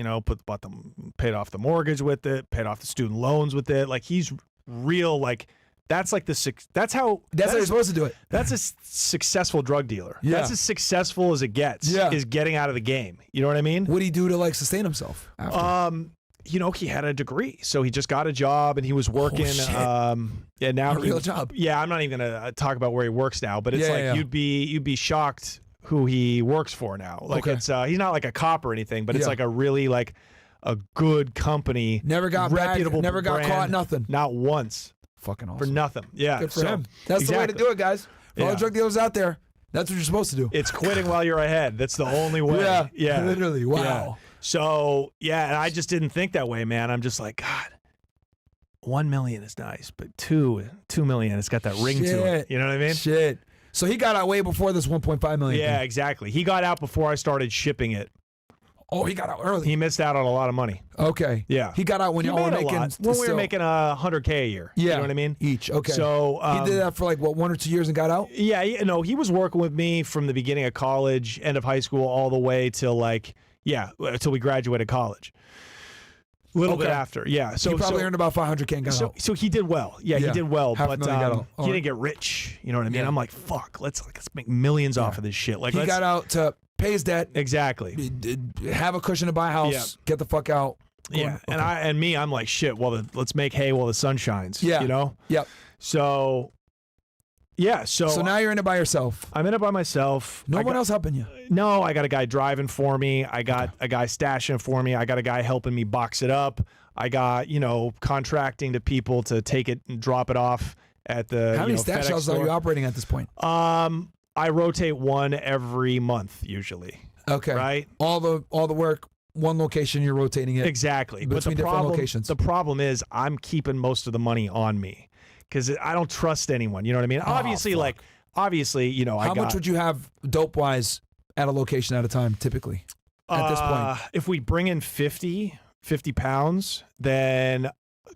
paid off the mortgage with it, paid off the student loans with it. Like, he's real, like, that's like that's how you're supposed to do it. That's a successful drug dealer. Yeah. That's as successful as it gets. Yeah. Is getting out of the game. You know what I mean? What did he do to like sustain himself after? He had a degree, so he just got a job and he was working. shit. And now A real job. Yeah, I'm not even gonna talk about where he works now, but it's Yeah. you'd be shocked who he works for now. Like, Okay. it's he's not like a cop or anything, but it's Yeah. like a really, like, a good company. Never got bagged, reputable never got brand. caught, nothing. Not once. Fucking awesome. for nothing. Yeah, Good for him. That's the way to do it, guys. For all the drug dealers out there, that's what you're supposed to do. It's quitting while you're ahead. That's the only way. Yeah. Literally. Wow. Yeah. So and I just didn't think that way, man. I'm just like, God, 1 million is nice, but 2 million, it's got that ring to it. You know what I mean? Shit. So he got out way before this 1.5 million. Yeah, thing. exactly. He got out before I started shipping it. Oh, he got out early. He missed out on a lot of money. Okay. Yeah. He got out when you were making when we were making $100K a year. Yeah. You know what I mean? Each. Okay. So he did that for like what, 1 or 2 years and got out? Yeah. He was working with me from the beginning of college, end of high school, all the way till until we graduated college. A little bit after, yeah. So he probably earned about $500K and got out. So he did well. Yeah, he did well, but he didn't get rich. You know what I mean? Yeah. I'm like, fuck, let's make millions off of this shit. Like he got out to pay his debt. Exactly. Have a cushion to buy a house. Get the fuck out. Yeah, I'm like, shit. Well, let's make hay while the sun shines. Yeah. You know. Yep. So. Yeah, so now you're in it by yourself. I'm in it by myself. No one else helping you. No, I got a guy driving for me. I got a guy stashing for me. I got a guy helping me box it up. I got, contracting to people to take it and drop it off at the How many stash FedEx houses store. are you operating at this point? I rotate one every month usually. Okay. Right? All the work, one location, you're rotating it. Exactly. Between different locations. The problem is I'm keeping most of the money on me because I don't trust anyone. You know what I mean? Obviously, How much would you have dope-wise at a location at a time, typically, at this point? If we bring in 50 pounds, then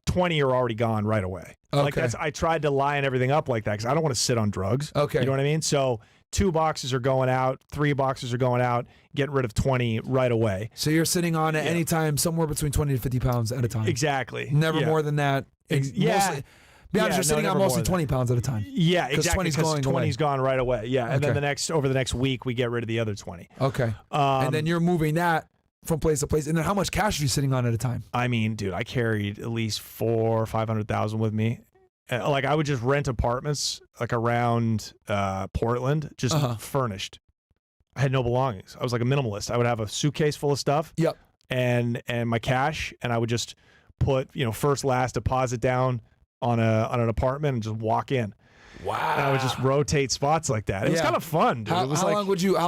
20 are already gone right away. Okay. Like I tried to line everything up like that because I don't want to sit on drugs. Okay. You know what I mean? So 2 boxes are going out, 3 boxes are going out, getting rid of 20 right away. So you're sitting on at any time somewhere between 20 to 50 pounds at a time. Exactly. Never more than that. Yeah. Be honest, you're sitting on mostly 20 pounds at a time. Yeah, exactly. 20's gone right away. Yeah, and then over the next week we get rid of the other 20. Okay. And then you're moving that from place to place. And then how much cash are you sitting on at a time? I mean, dude, I carried at least 400,000 or 500,000 with me. Like I would just rent apartments like around Portland, just furnished. I had no belongings. I was like a minimalist. I would have a suitcase full of stuff. Yep. And my cash, and I would just put first last deposit down on an apartment and just walk in. Wow. And I would just rotate spots like that. It was kind of fun, dude. How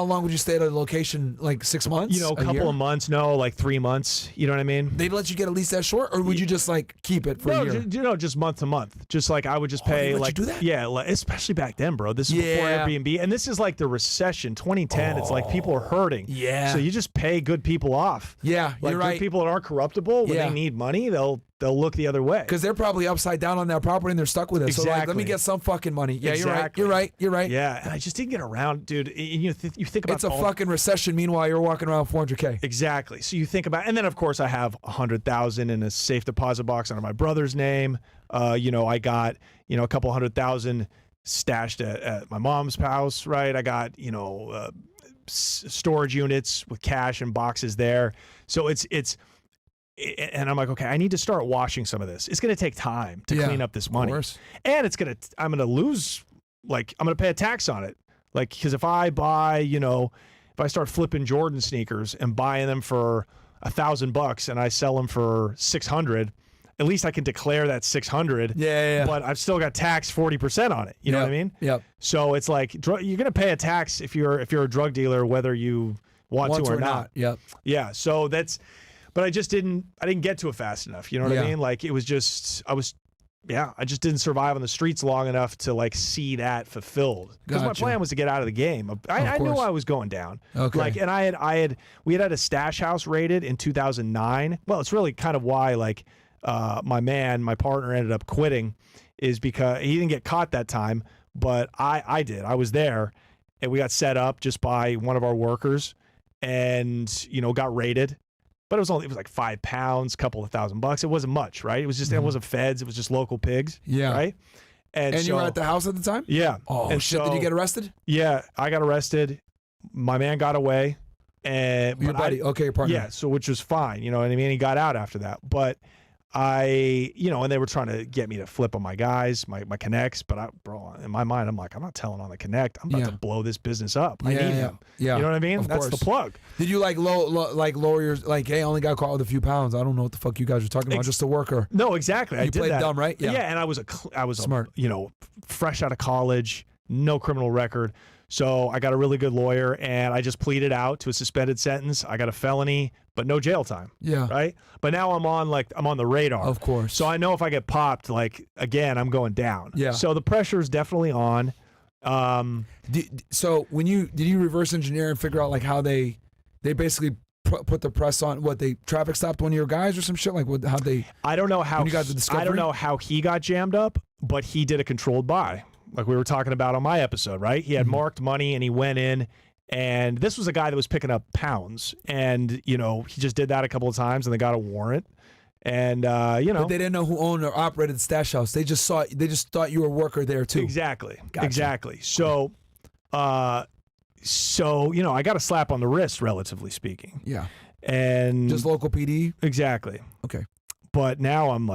long would you stay at a location? Like 6 months? A couple of months. No, like 3 months. You know what I mean? They'd let you get at least that short, or would you just like keep it for a year? Just month to month. Just like I would just pay. They let like you do that? Yeah, especially back then, bro. This is before Airbnb, and this is like the recession, 2010. It's like people are hurting. Yeah. So you just pay good people off. Yeah, like you're right. Good people that aren't corruptible, when they need money, they'll look the other way. Because they're probably upside down on that property and they're stuck with it. Exactly. So like, let me get some fucking money. Yeah, Exactly. You're right. Yeah, and I just didn't get around, dude. You think about it's a fucking recession. Meanwhile, you're walking around 400K. Exactly. So you think about, and then of course I have 100,000 in a safe deposit box under my brother's name. I got a couple 100,000 stashed at my mom's house. Right. I got storage units with cash and boxes there. So and I'm like, okay, I need to start washing some of this. It's going to take time to clean up this money. Of course. And I'm going to lose, like, I'm going to pay a tax on it. Like, because if I buy, if I start flipping Jordan sneakers and buying them for $1,000 and I sell them for 600, at least I can declare that 600. Yeah. But I've still got tax 40% on it. You know what I mean? Yep. So it's like you're going to pay a tax if you're a drug dealer, wher you want to or not. Yep. Yeah. So but I didn't get to it fast enough. You know what I mean? Like it was just, I just didn't survive on the streets long enough to like see that fulfilled. Because my plan was to get out of the game. I knew I was going down. Okay. Like, and we had a stash house raided in 2009. Well, it's really kind of why like my partner ended up quitting, is because he didn't get caught that time, but I did. I was there, and we got set up just by one of our workers, and got raided. But it was like 5 pounds, couple of $1,000. It wasn't much, right? It was just it wasn't feds. It was just local pigs. Yeah. Right. And you were at the house at the time? Yeah. Oh and shit! Did you get arrested? Yeah, I got arrested. My man got away, and your buddy, your partner. Yeah. So which was fine. You know what I mean? He got out after that, but and they were trying to get me to flip on my guys, my connects, but bro, in my mind, I'm like, I'm not telling on the connect. I'm about to blow this business up. I need him. Yeah. You know what I mean? That's the plug. Did you lower your, hey, I only got caught with a few pounds. I don't know what the fuck you guys are talking about. Just a worker. No, exactly. You played dumb, right? Yeah. And I was smart. Fresh out of college, no criminal record. So I got a really good lawyer, and I just pleaded out to a suspended sentence. I got a felony, but no jail time. Yeah. Right? But now I'm on the radar. Of course. So I know if I get popped, again, I'm going down. Yeah. So the pressure is definitely on. So did you reverse engineer and figure out how they basically put the press on, they traffic stopped one of your guys or some shit? How they? I don't know how. When you got the discovery? I don't know how he got jammed up, but he did a controlled buy. Like we were talking about on my episode, right? He had marked money and he went in, and this was a guy that was picking up pounds, and he just did that a couple of times, and they got a warrant, and But they didn't know who owned or operated the stash house. They just thought you were a worker there too. Exactly. Gotcha. Exactly. So, I got a slap on the wrist, relatively speaking. Yeah. And just local PD. Exactly. Okay. But now I'm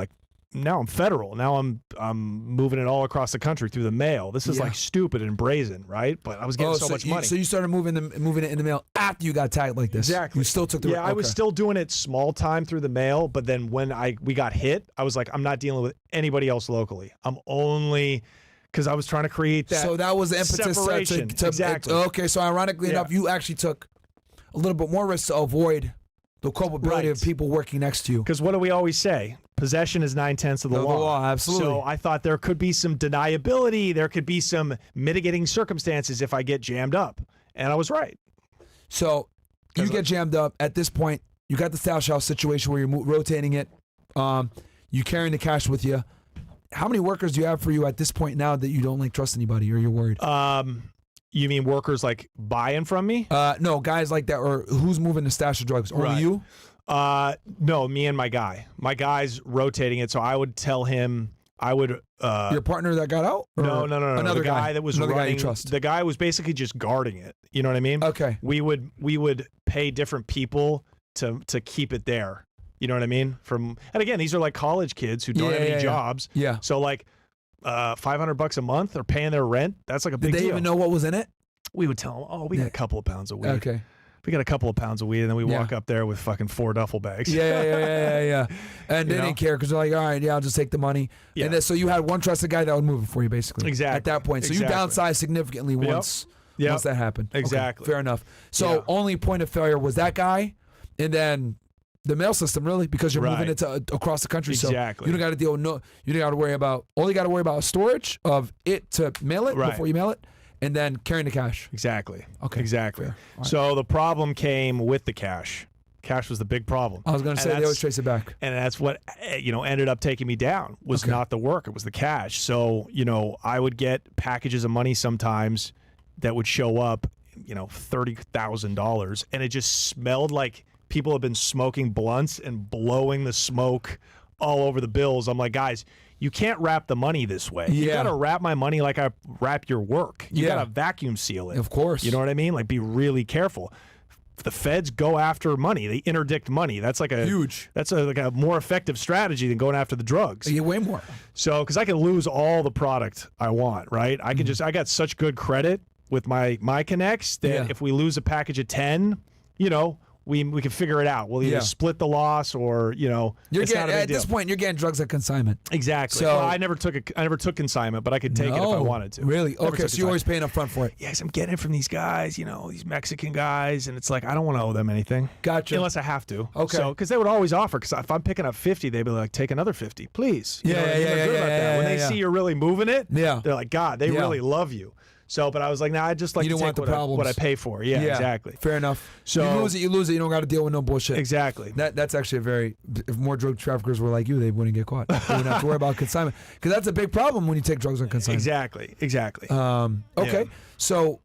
federal. Now I'm moving it all across the country through the mail. This is stupid and brazen, right? But I was getting so much money. So you started moving it in the mail after you got tagged like this. Exactly. You still took the I was still doing it small time through the mail, but then when we got hit, I was like, I'm not dealing with anybody else locally. I'm only because I was trying to create that. So that was the impetus separation. Exactly. Okay. So ironically enough, you actually took a little bit more risk to avoid the culpability of people working next to you. Because what do we always say? Possession is 9/10 of the law. The law, absolutely. So I thought there could be some deniability. There could be some mitigating circumstances if I get jammed up. And I was right. So you get jammed up. At this point, you got the stash house situation where you're rotating it. You carrying the cash with you. How many workers do you have for you at this point now that you don't trust anybody or you're worried? You mean workers buying from me? No, guys like that, or who's moving the stash of drugs? Only you? No, me and my guy. My guy's rotating it, so I would tell him your partner that got out? No. Another the guy that was another running. Guy you trust. The guy was basically just guarding it. You know what I mean? Okay. We would pay different people to keep it there. You know what I mean? And again, these are college kids who don't have any jobs. Yeah. So $500 a month or paying their rent, that's a big deal. Did they even know what was in it? We would tell them, we got a couple of pounds of weed. Okay. We got a couple of pounds of weed, and then we walk up there with fucking 4 duffel bags. Yeah. And they didn't care because they're like, all right, I'll just take the money. Yeah. And then, so you had one trusted guy that would move it for you, basically. Exactly. At that point. So you downsized significantly once that happened. Exactly. Okay, fair enough. So only point of failure was that guy, and then the mail system, really, because you're moving it across the country. Exactly. So you don't got to deal with you don't got to worry about, only got to worry about storage of it to mail it before you mail it, and then carrying the cash. Exactly. Okay. Exactly. Right. So the problem came with the cash. Cash was the big problem. I was going to say they always trace it back. And that's what ended up taking me down was not the work, it was the cash. So, I would get packages of money sometimes that would show up, $30,000, and it just smelled like people have been smoking blunts and blowing the smoke all over the bills. I'm like, guys, you can't wrap the money this way. You got to wrap my money like I wrap your work. You got to vacuum seal it. Of course. You know what I mean? Be really careful. The feds go after money. They interdict money. That's huge. That's a more effective strategy than going after the drugs. Yeah, way more. So, because I can lose all the product I want, right? I can I got such good credit with my connects that if we lose a package of 10, we can figure it out. We'll either split the loss or it's not a big at deal. this point you're getting drugs at consignment. Exactly. So I never took consignment, but I could take it if I wanted to. Really? Okay, so you're always paying up front for it. Yes, I'm getting it from these guys, these Mexican guys, and it's I don't want to owe them anything. Gotcha. Unless I have to. Okay. So because they would always offer, because if I'm picking up 50, they'd be like, take another 50, please. They're good about that. When they see you're really moving it, they're like, God, they really love you. So, but I was like, nah, I just like to take what I pay for. Yeah, exactly. Fair enough. So you lose it. You don't got to deal with no bullshit. Exactly. That's actually if more drug traffickers were like you, they wouldn't get caught. They wouldn't have to worry about consignment, because that's a big problem when you take drugs on consignment. Exactly. Okay. So,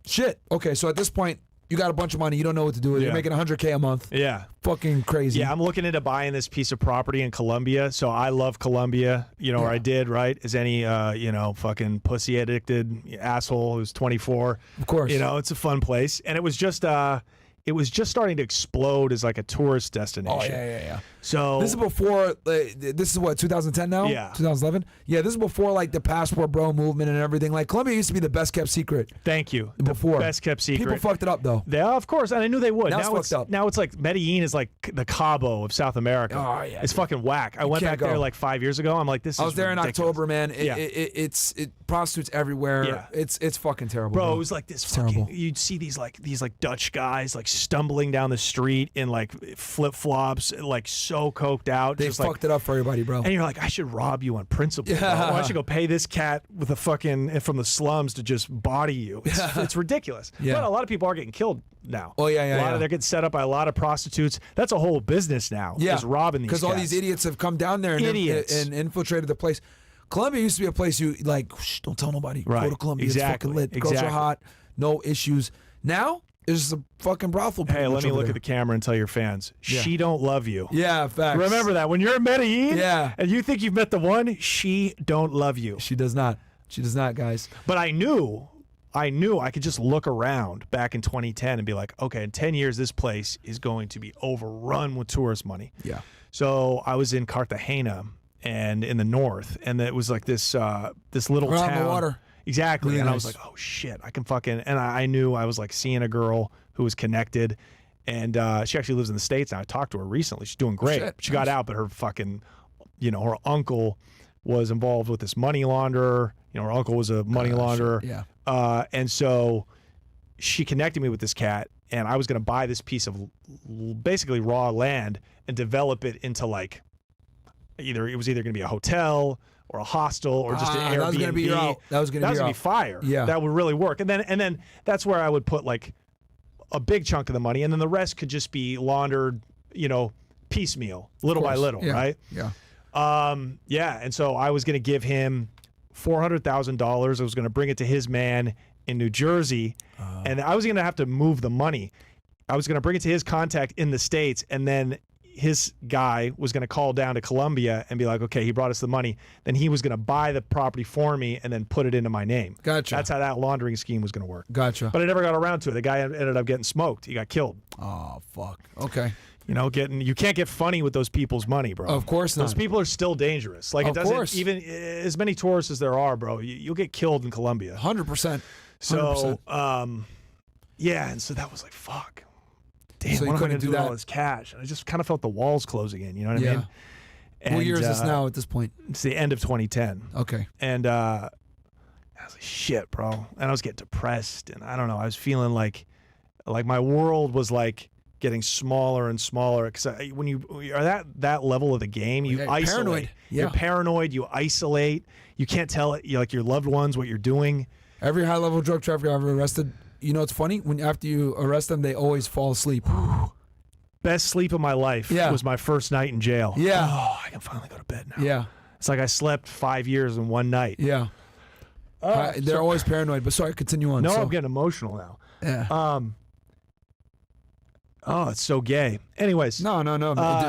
shit. Okay. So at this point, you got a bunch of money. You don't know what to do with it. You're making $100K a month. Yeah. Fucking crazy. Yeah, I'm looking into buying this piece of property in Colombia. So I love Colombia, or I did, right? As any, fucking pussy addicted asshole who's 24. Of course. It's a fun place. And it was just starting to explode as a tourist destination. Oh, yeah. So this is before. This is what 2010 now. Yeah. 2011. Yeah, this is before like the passport bro movement and everything. Like Colombia used to be the best kept secret. Thank you. Before Best kept secret. People fucked it up though. Yeah, of course, and I knew they would. Now it's fucked up. Now it's like Medellin is like the Cabo of South America. Oh, yeah, it's dude. fucking whack. I went back there like 5 years ago. I'm like, this. I was there in ridiculous. October, man. Yeah. It's prostitutes everywhere. Yeah. It's fucking terrible, Bro, it was like this It's fucking. terrible. You'd see these Dutch guys like stumbling down the street in like flip flops, like so coked out. They just fucked it up for everybody, bro. And you're like, I should rob you on principle. Yeah. Bro. I should go pay this cat with a fucking from the slums to just body you. It's ridiculous. Yeah. But a lot of people are getting killed now. Oh, yeah, yeah, A lot yeah. of they're getting set up by a lot of prostitutes. That's a whole business now. Yeah, is robbing these because all cats. these idiots have come down there and infiltrated the place. Colombia used to be a place you like. Shh, don't tell nobody. Right. Go to Colombia. Exactly. It's fucking lit. Girls Exactly. are hot. No issues. Now it's just a fucking brothel. Hey, let me look there. at the camera and tell your fans, Yeah. she don't love you. Yeah, facts. Remember that when you're in Medellin, Yeah. and you think you've met the one, she don't love you. She does not. She does not, guys. But I knew I could just look around back in 2010 and be like, okay, in 10 years, this place is going to be overrun with tourist money. Yeah. So I was in Cartagena and in the north, and it was like this little Around town. the water. Exactly. Really and I nice. was like, oh shit, I can fucking, and I knew I was like seeing a girl who was connected, and she actually lives in the States now. I talked to her recently. She's doing great. Shit. She got out, but her fucking, her uncle was involved with this money launderer. Her uncle was a money launderer. Yeah. And so she connected me with this cat, and I was going to buy this piece of basically raw land and develop it into like it was either going to be a hotel or a hostel or just an Airbnb. That was gonna be your out. That was gonna be fire. Yeah. That would really work. And then that's where I would put like a big chunk of the money, and then the rest could just be laundered, piecemeal, little by little, Yeah. right? Yeah. Yeah, and so I was going to give him $400,000. I was going to bring it to his man in New Jersey, and I was going to have to move the money. I was going to bring it to his contact in the States, and then his guy was going to call down to Colombia and be like, okay, he brought us the money. Then he was going to buy the property for me and then put it into my name. Gotcha. That's how that laundering scheme was going to work. Gotcha. But I never got around to it. The guy ended up getting smoked. He got killed. Oh, fuck. Okay. You can't get funny with those people's money, bro. Of course not. Those people are still dangerous. Like, it Of doesn't course. even as many tourists as there are, bro. You'll get killed in Colombia. 100%. So, yeah, and so that was like, fuck. Damn, So you what am I couldn't going to do do with all that. this cash? And I just kind of felt the walls closing in. You know what I Yeah. mean? And, What year is this now at this point? It's the end of 2010. Okay. And I was like, shit, bro. And I was getting depressed, and I don't know. I was feeling like my world was like getting smaller and smaller. Because when you are that level of the game, you Yeah, isolate. paranoid. Yeah. You're paranoid. You isolate. You can't tell it. Like your loved ones what you're doing. Every high level drug trafficker I've ever arrested, you know what's funny? When after you arrest them, they always fall asleep. Best sleep of my life Yeah. was my first night in jail. Yeah. Oh, I can finally go to bed now. Yeah. It's like I slept 5 years in one night. Yeah. They're always paranoid. But sorry, continue on. No, So- I'm getting emotional now. Yeah. Oh, it's so gay. Anyways. No.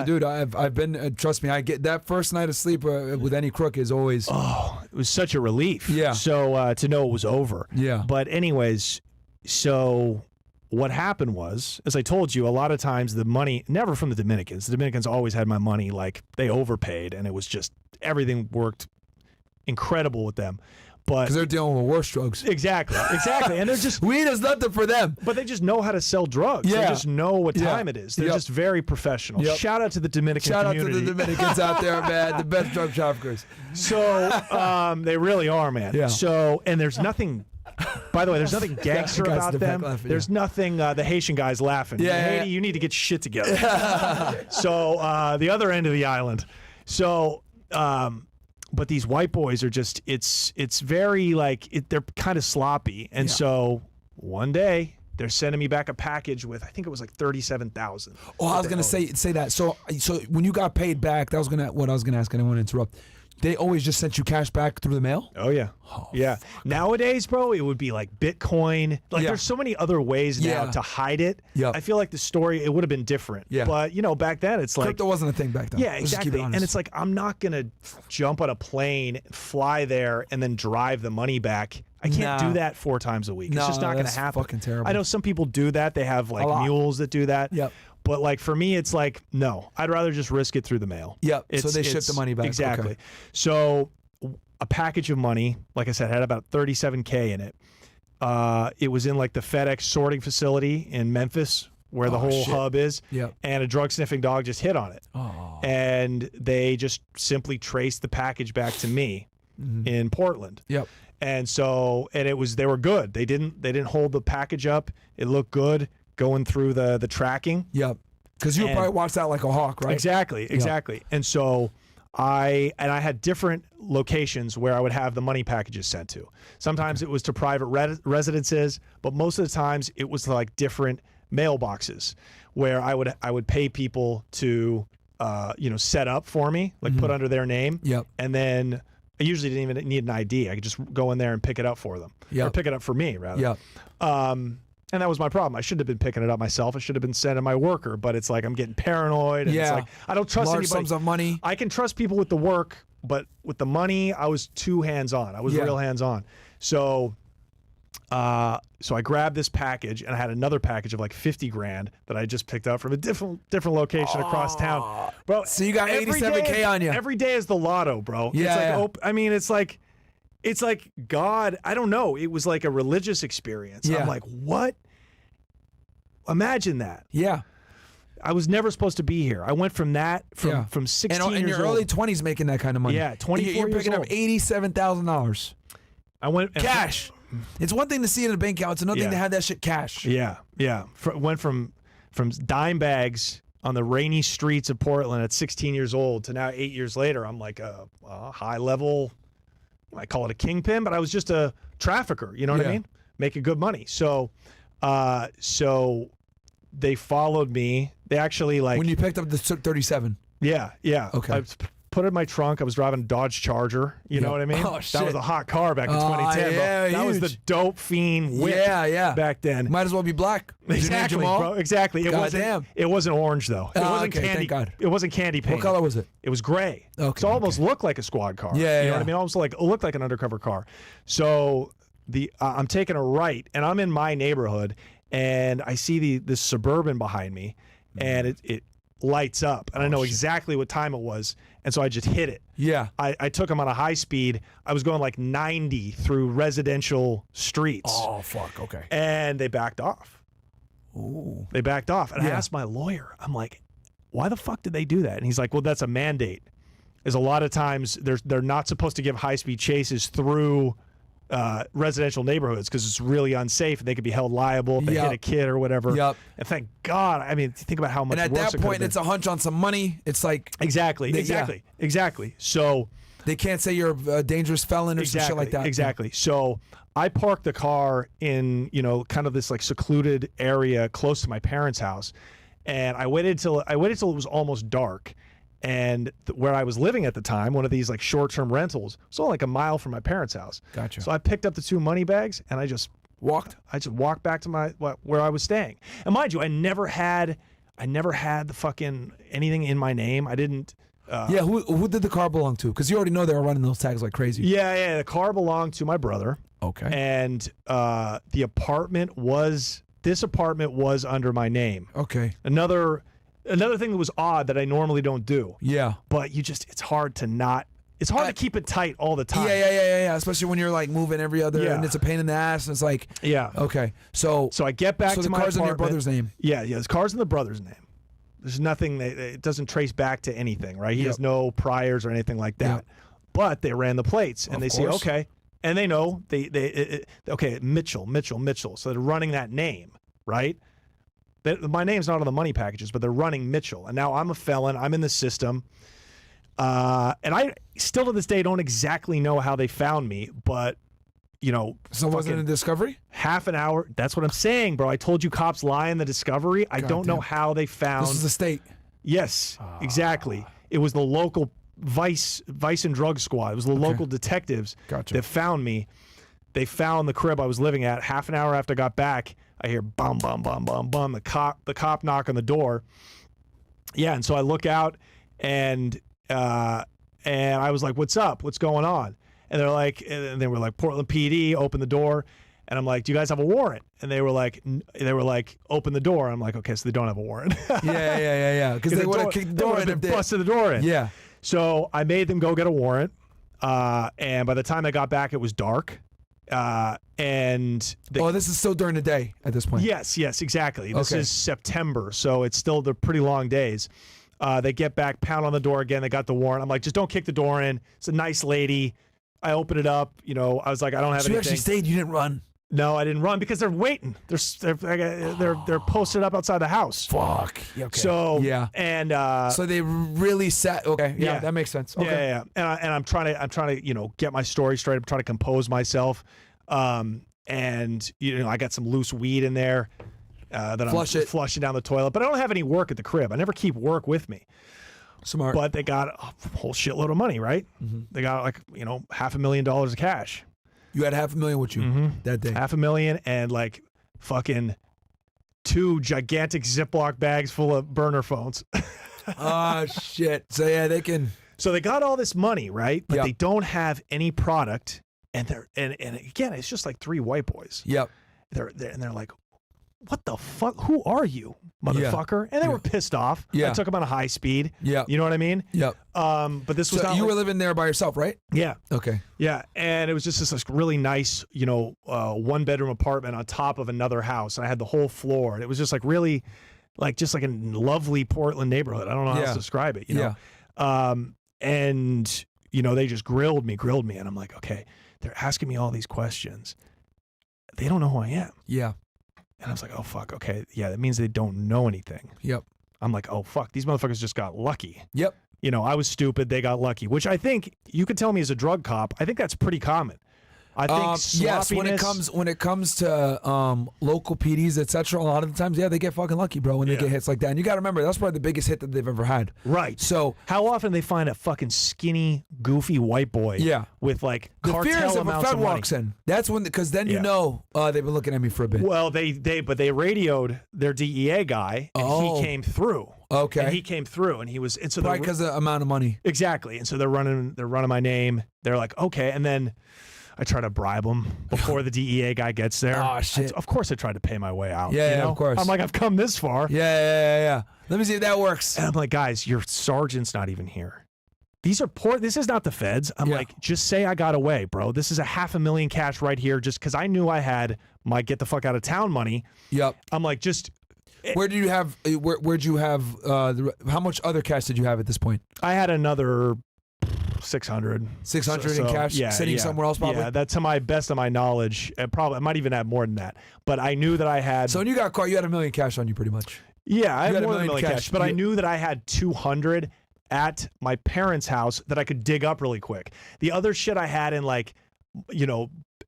Dude, I've been, trust me, I get that first night of sleep with any crook is always. Oh, it was such a relief. Yeah. So to know it was over. Yeah. But anyways, so what happened was, as I told you, a lot of times the money, never from the Dominicans. The Dominicans always had my money, like they overpaid, and it was just, everything worked incredible with them. But Because they're dealing with worse drugs. exactly. And they're just, Weed is nothing for them. but they just know how to sell drugs. They Yeah. just know what Yeah. time it is. They're Yep. just very professional. Yep. Shout out to the Dominican Shout out to community. the Dominicans out there, man. The best drug traffickers. So they really are, man. Yeah. So, and there's nothing, by the way, there's nothing gangster Guys in about the back them. laughing, There's nothing, the Haitian guys laughing. Yeah, Haiti, yeah. you need to get your shit together. So the other end of the island. So, but these white boys are just, it's very like, they're kind of sloppy. And Yeah. so one day they're sending me back a package with, I think it was like 37,000. Oh, I was gonna say that. So when you got paid back, that was what I was gonna ask. I didn't want to interrupt. They always just sent you cash back through the mail. Oh yeah, yeah. Nowadays, bro, it would be like Bitcoin. Like Yeah. there's so many other ways now Yeah. to hide it. Yeah. I feel like the story it would have been different. Yeah. But back then it's like Crypto wasn't a thing back then. yeah, Let's just keep it exactly. And honest. it's like I'm not gonna jump on a plane, fly there, and then drive the money back. I can't Nah. do that 4 times a week. No, it's just not gonna that's happen. fucking terrible. I know some people do that. They have like lot. mules that do that. Yep. But like for me, it's like, no, I'd rather just risk it through the mail. Yep. So they ship the money back. Exactly. Okay. So a package of money, like I said, had about $37K in it. It was in like the FedEx sorting facility in Memphis, where the whole hub is. Yep. And a drug sniffing dog just hit on it. Oh. And they just simply traced the package back to me in Portland. Yep. And so, and they were good. They didn't hold the package up. It looked good going through the tracking. Yep. Because you probably watched that like a hawk, right? Exactly. Yep. And so I had different locations where I would have the money packages sent to. Sometimes it was to private residences, but most of the times it was like different mailboxes where I would pay people to set up for me, like put under their name. Yep. And then I usually didn't even need an ID. I could just go in there and pick it up for them. Yep. Or pick it up for me, rather. Yep. And that was my problem. I should have been picking it up myself. I should have been sending my worker, but it's like I'm getting paranoid. And it's like I don't trust large anybody. Sums of money. I can trust people with the work, but with the money, I was too hands-on. I was real hands-on. So I grabbed this package, and I had another package of like 50 grand that I just picked up from a different location across town. Bro, so you got 87K on you. Every day is the lotto, bro. Yeah. It's like it's like God, I don't know. It was like a religious experience. Yeah. I'm like, what? Imagine that. Yeah. I was never supposed to be here. I went from that from 16 years old. In your early 20s making that kind of money. Yeah, 24 You're years picking up old. $87,000. I went Cash. It's one thing to see it in a bank account. It's another thing to have that shit cash. Yeah. Went from dime bags on the rainy streets of Portland at 16 years old to now 8 years later, I'm like a high level, you might call it a kingpin, but I was just a trafficker. You know what I mean? Making good money. So they followed me. They actually like when you picked up the 37. Yeah. Okay. I put it in my trunk. I was driving a Dodge Charger. You know what I mean? Oh, shit. That was a hot car back in 2010. Yeah, that was the dope fiend whip back then. Might as well be black. Exactly, bro. Exactly. It wasn't orange though. It wasn't okay, candy. Thank God. It wasn't candy paint. What color was it? It was gray. Okay. So it almost looked like a squad car. Yeah, you know what I mean? Almost like it looked like an undercover car. So I'm taking a right, and I'm in my neighborhood, and I see this Suburban behind me, and it lights up, and I know exactly what time it was, and so I just hit it. Yeah. I took him on a high speed. I was going like 90 through residential streets. Oh, fuck. Okay. And they backed off. Ooh. They backed off. And I asked my lawyer, I'm like, why the fuck did they do that? And he's like, well, that's a mandate. Is a lot of times they're not supposed to give high-speed chases through residential neighborhoods because it's really unsafe. They could be held liable if they hit a kid or whatever. Yep. And thank God. I mean, think about how much. And at worse that point, it's a hunch on some money. It's like exactly. So they can't say you're a dangerous felon or some shit like that. Exactly. So I parked the car in kind of this like secluded area close to my parents' house, and I waited till it was almost dark. And where I was living at the time, one of these like short-term rentals, was only like a mile from my parents' house. Gotcha. So I picked up the 2 money bags and I just walked back to where I was staying. And mind you, I never had the fucking anything in my name. I didn't. Who did the car belong to? Because you already know they were running those tags like crazy. Yeah. The car belonged to my brother. Okay. And the apartment was under my name. Okay. Another thing that was odd that I normally don't do. Yeah. But it's hard to keep it tight all the time. Yeah. Especially when you're like moving every other, and it's a pain in the ass, and it's like, okay. So I get back to my apartment. So the car's in your brother's name. Yeah. The car's in the brother's name. There's nothing it doesn't trace back to anything, right? He has no priors or anything like that. Yep. But they ran the plates, and they say, okay, and they know okay, Mitchell. So they're running that name, right? My name's not on the money packages, but they're running Mitchell. And now I'm a felon. I'm in the system. And I still to this day don't exactly know how they found me, but, So was it a discovery? Half an hour. That's what I'm saying, bro. I told you cops lie in the discovery. I don't know how they found. This is the state. Yes, exactly. It was the local vice and drug squad. It was the local detectives that found me. They found the crib I was living at. Half an hour after I got back, I hear bum, bum, bum, bum, bum. The cop knock on the door. Yeah, and so I look out, and I was like, "What's up? What's going on?" And they were like, Portland PD, open the door, And I'm like, do you guys have a warrant? And they were like, open the door. I'm like, okay, so they don't have a warrant. Yeah. Because they would have kicked the door in. Busted the door in. Yeah. So I made them go get a warrant. And by the time I got back, it was dark. And this is still during the day at this point. Yes, exactly. This is September, so it's still the pretty long days. They get back, pound on the door again. They got the warrant. I'm like, just don't kick the door in. It's a nice lady. I open it up. I was like, I don't have anything. You actually stayed. You didn't run. No, I didn't run because they're waiting. They're posted up outside the house. Fuck. Okay. So and so so they really sat. Okay. Yeah, that makes sense. Okay. Yeah. And I'm trying to get my story straight. I'm trying to compose myself. And I got some loose weed in there that I'm flushing down the toilet. But I don't have any work at the crib. I never keep work with me. Smart. But they got a whole shitload of money, right? Mm-hmm. They got like $500,000 of cash. You had $500,000 with you that day. $500,000 and like fucking 2 gigantic Ziploc bags full of burner phones. Oh shit! So yeah, they can. So they got all this money, right? But they don't have any product, and again, it's just like 3 white boys. Yep. They're like, what the fuck? Who are you, motherfucker? And they were pissed off. Yeah. I took them on a high speed. Yeah. You know what I mean? Yep. But this was not you were living there by yourself, right? Yeah. Okay. Yeah. And it was just this really nice, 1-bedroom apartment on top of another house. And I had the whole floor. And it was just like really just like a lovely Portland neighborhood. I don't know how else to describe it, you know? And they just grilled me. And I'm like, okay, they're asking me all these questions. They don't know who I am. Yeah. And I was like, oh, fuck, okay. Yeah, that means they don't know anything. Yep. I'm like, oh, fuck, these motherfuckers just got lucky. Yep. I was stupid. They got lucky, which I think you could tell me as a drug cop. I think that's pretty common. I think yes, when it comes to local PDs, etc. A lot of the times, they get fucking lucky, bro, when they get hits like that. And you got to remember, that's probably the biggest hit that they've ever had. Right. So how often they find a fucking skinny, goofy white boy? With like the cartel fears of a amounts Fed of money. walks in. That's when, because then they've been looking at me for a bit. Well, they radioed their DEA guy, and he came through. Okay. And he came through, and he was, and so probably because of the amount of money. Exactly. And so they're running my name. They're like, okay, and then I try to bribe them before the DEA guy gets there. Oh, shit. Of course I tried to pay my way out. Yeah, of course. I'm like, I've come this far. Yeah. Let me see if that works. And I'm like, guys, your sergeant's not even here. These are poor. This is not the feds. I'm like, just say I got away, bro. This is $500,000 cash right here just because I knew I had my get the fuck out of town money. Yep. I'm like, just... Where'd you have, how much other cash did you have at this point? I had another... 600 in cash sitting somewhere else probably? Yeah, that's to my best of my knowledge. I might even have more than that. But I knew that I had... So when you got caught, you had $1 million cash on you pretty much. Yeah, I had more than $1 million cash. But I knew that I had 200 at my parents' house that I could dig up really quick. The other shit I had in